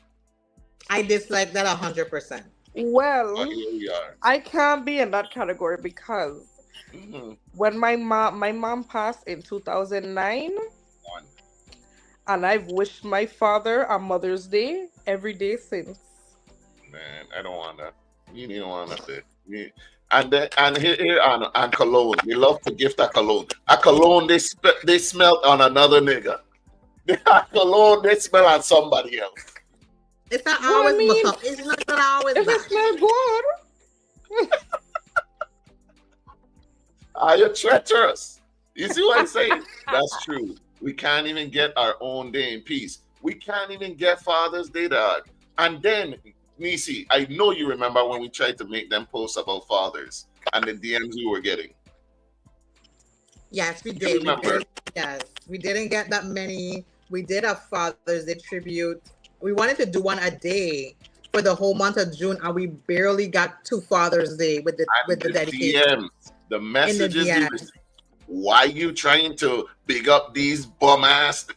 I dislike that 100%. Well, here we are. I can't be in that category because when my mom passed in 2009, and I've wished my father a Mother's Day every day since. Man, I don't want that. You don't want that. And here and cologne. They love to gift a cologne. A cologne they smell on another nigga. A cologne they smell on somebody else. It's not always. It's not always. If it smells good. Are you treacherous? You see what I'm saying? That's true. We can't even get our own day in peace. We can't even get Father's Day, dog. And then, Nisi, I know you remember when we tried to make them posts about fathers and the DMs we were getting. Yes, we did. We didn't get that many. We did a Father's Day tribute. We wanted to do one a day for the whole month of June, and we barely got to Father's Day with the dedication. DMs, the messages. Why you trying to big up these bum ass?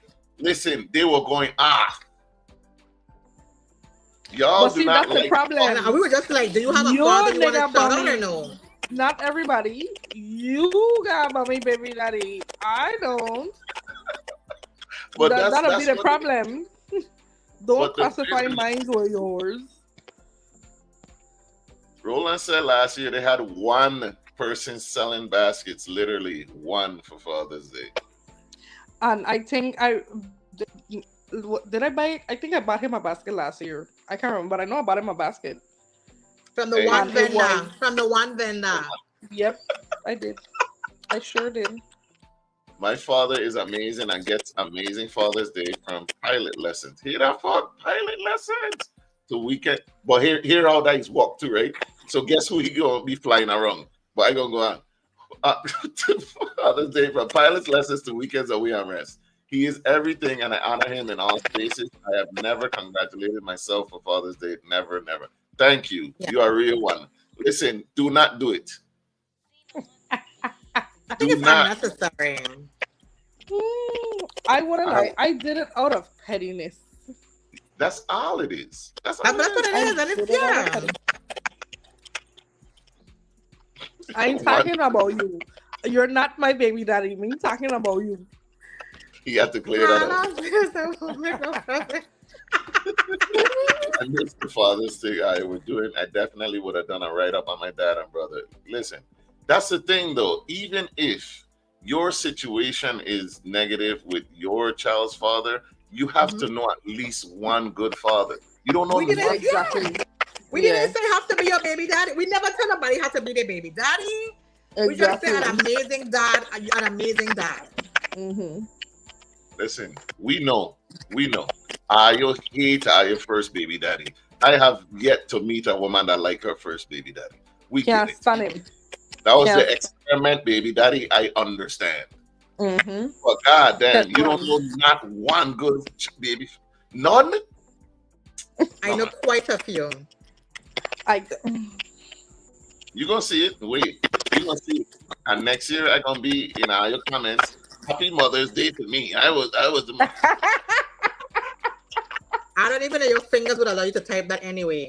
Listen, they were going off. Y'all do not that's the problem. And we were just like, do you have a father you want to shout out or no? Not everybody. You got mommy, baby, daddy. I don't. But that'll be the problem. Don't classify mine or yours. Roland said last year they had one person selling baskets, literally one for Father's Day. And I think did I buy? I think I bought him a basket last year. I can't remember, but I know I bought him a basket. From the one vendor. From the one vendor. Yep, I did. I sure did. My father is amazing and gets amazing Father's Day from pilot lessons. Hear that, fuck? Pilot lessons to weekend. But here how that is walk too, right? So guess who he gonna be flying around? But I gonna go on. Father's Day from pilot lessons to weekends away and rest. He is everything, and I honor him in all spaces. I have never congratulated myself for Father's Day. Never, never. Thank you. Yeah. You are a real one. Listen, do not do it. I think it's unnecessary. I wouldn't lie. I did it out of pettiness. That's all it is. That's what it is. And it's I ain't One, talking about you. You're not my baby daddy. Me talking about you. you have to clear that up. I missed the Father's Day I was doing. I definitely would have done a write up on my dad and brother. Listen, that's the thing though. Even if your situation is negative with your child's father, you have to know at least one good father. You don't know We didn't, nothing. Exactly. we didn't say have to be your baby daddy. We never tell nobody have to be their baby daddy. We just say Exactly. an amazing dad, an amazing dad. Mm-hmm. Listen, we know. I hate your first baby daddy. I have yet to meet a woman that like her first baby daddy. We Can't get it. stand him. That was Yeah. the experiment, baby daddy. I understand. Mm-hmm. But god damn, you don't That's know not one good baby. None? I know quite a few. You gonna see it. Wait. You gonna see it. And next year I gonna be in all your comments. Happy Mother's Day to me. I was the I don't even know your fingers would allow you to type that anyway.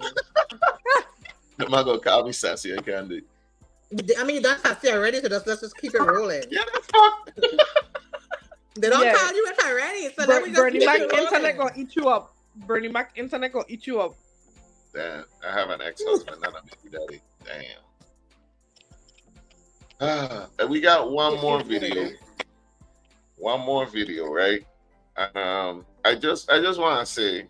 I'm not gonna call me sassy. I can't do it. I mean, you don't have to already, so let's just keep it rolling. Yeah, fuck. They don't Yeah. call you if already, so then we just Bernie keep Mac it rolling. internet gonna eat you up. Bernie Mac internet gonna eat you up. Damn, I have an ex-husband, not a baby daddy. Damn. And we got one more video. One more video, right? I just want to say,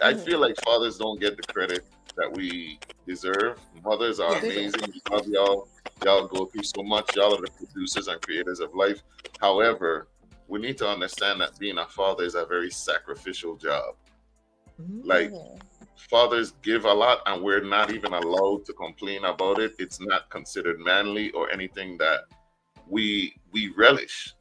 I feel like fathers don't get the credit that we deserve. Mothers are Yes. amazing. We love y'all. Y'all go through so much. Y'all are the producers and creators of life. However, we need to understand that being a father is a very sacrificial job. Like, fathers give a lot and we're not even allowed to complain about it. It's not considered manly or anything that we relish.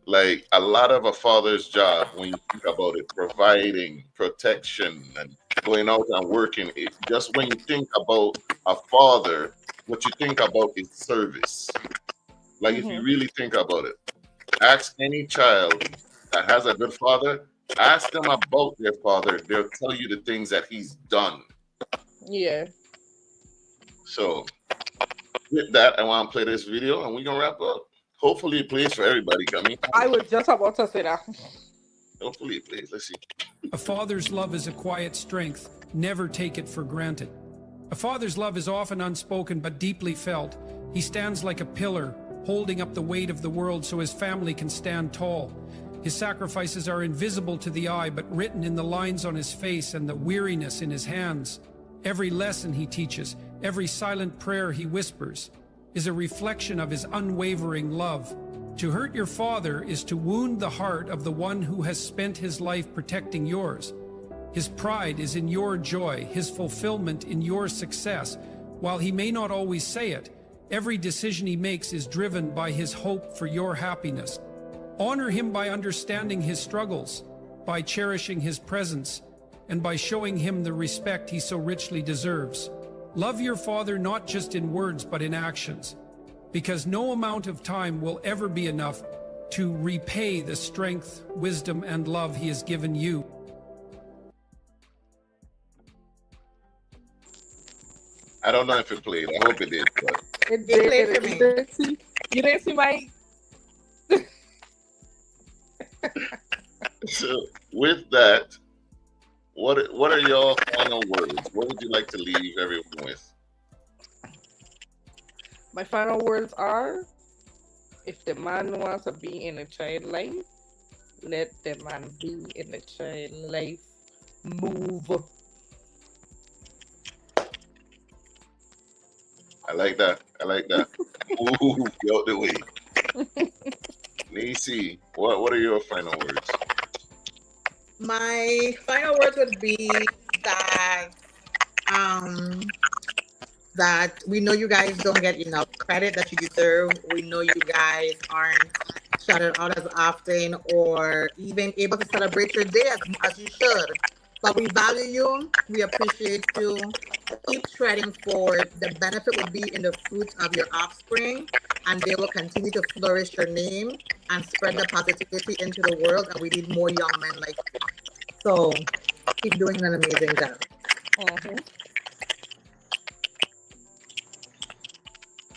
Like, a lot of a father's job, when you think about it, providing protection and going out and working, just when you think about a father, what you think about is service. Like, if you really think about it, ask any child that has a good father, ask them about their father. They'll tell you the things that he's done. Yeah. So, with that, I want to play this video and we're going to wrap up. Hopefully, it plays for everybody. I mean, I was just about to say that. hopefully, it plays. Let's see. A father's love is a quiet strength. Never take it for granted. A father's love is often unspoken but deeply felt. He stands like a pillar, holding up the weight of the world so his family can stand tall. His sacrifices are invisible to the eye, but written in the lines on his face and the weariness in his hands. Every lesson he teaches, every silent prayer he whispers, is a reflection of his unwavering love. To hurt your father is to wound the heart of the one who has spent his life protecting yours. His pride is in your joy, his fulfillment in your success. While he may not always say it, every decision he makes is driven by his hope for your happiness. Honor him by understanding his struggles, by cherishing his presence, and by showing him the respect he so richly deserves. Love your father not just in words but in actions, because no amount of time will ever be enough to repay the strength, wisdom, and love he has given you. I don't know if it played. I hope it did. But It played did. for me. You didn't see my. so, with that, what are your final words? What would you like to leave everyone with? My final words are: if the man wants to be in a child life, let the man be in the child life. Move. I like that. Move out the way. Nisi, what are your final words? My final words would be that that we know you guys don't get enough credit that you deserve. We know you guys aren't shouted out as often or even able to celebrate your day as you should. But we value you. We appreciate you. Keep treading forward. The benefit will be in the fruit of your offspring, and they will continue to flourish your name and spread the positivity into the world. And we need more young men like you. So keep doing an amazing job.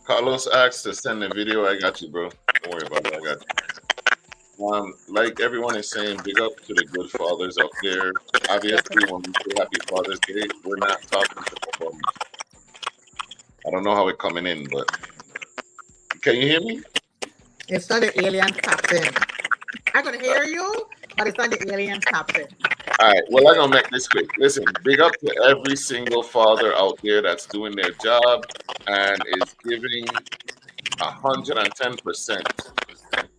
Carlos asked to send a video. I got you, bro. Don't worry about it. I got you. Like everyone is saying, big up to the good fathers out there. Obviously, when we say Happy Father's Day, we're not talking to them. I don't know how it's coming in, but can you hear me? It's not the alien captain. I could hear you, but it's not the alien captain. All right. Well, I'm gonna make this quick. Listen, big up to every single father out there that's doing their job and is giving 110%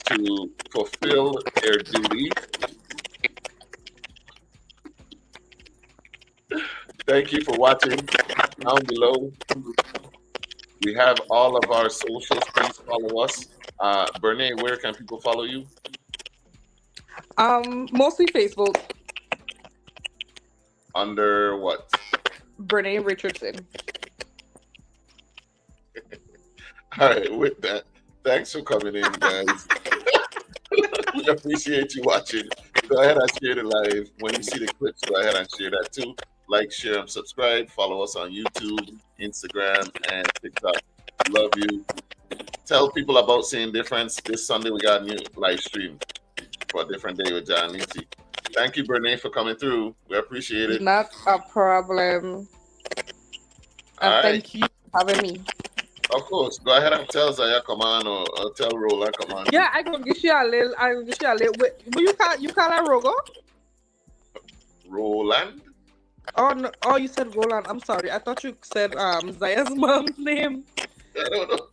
to fulfill their duty. Thank you for watching. Down below, we have all of our socials. Please follow us. Bernae, where can people follow you? Mostly Facebook. Under what? Bernae Richardson. All right, with that, thanks for coming in, guys. We appreciate you watching. Go ahead and share the live. When you see the clips, go ahead and share that too. Like, share, and subscribe. Follow us on YouTube, Instagram, and TikTok. Love you. Tell people about Seeing Difference. This Sunday, we got a new live stream for a different day with John Lindsay. Thank you, Bernae, for coming through. We appreciate it. Not a problem. All right. Thank you for having me. Of course. Go ahead and tell Zaya come on or tell Roland come on. Yeah, I gonna give you a little. Will you call her Rogo? Roland? Oh no! Oh, you said Roland. I'm sorry. I thought you said Zaya's mom's name. I don't know.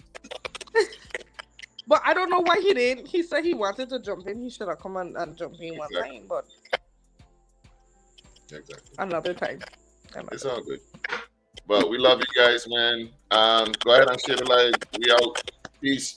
But I don't know why he didn't. He said he wanted to jump in. He should have come on and jump in one time, but exactly. Another time. It's all good. But we love you guys, man. Go ahead and share the live. We out. Peace.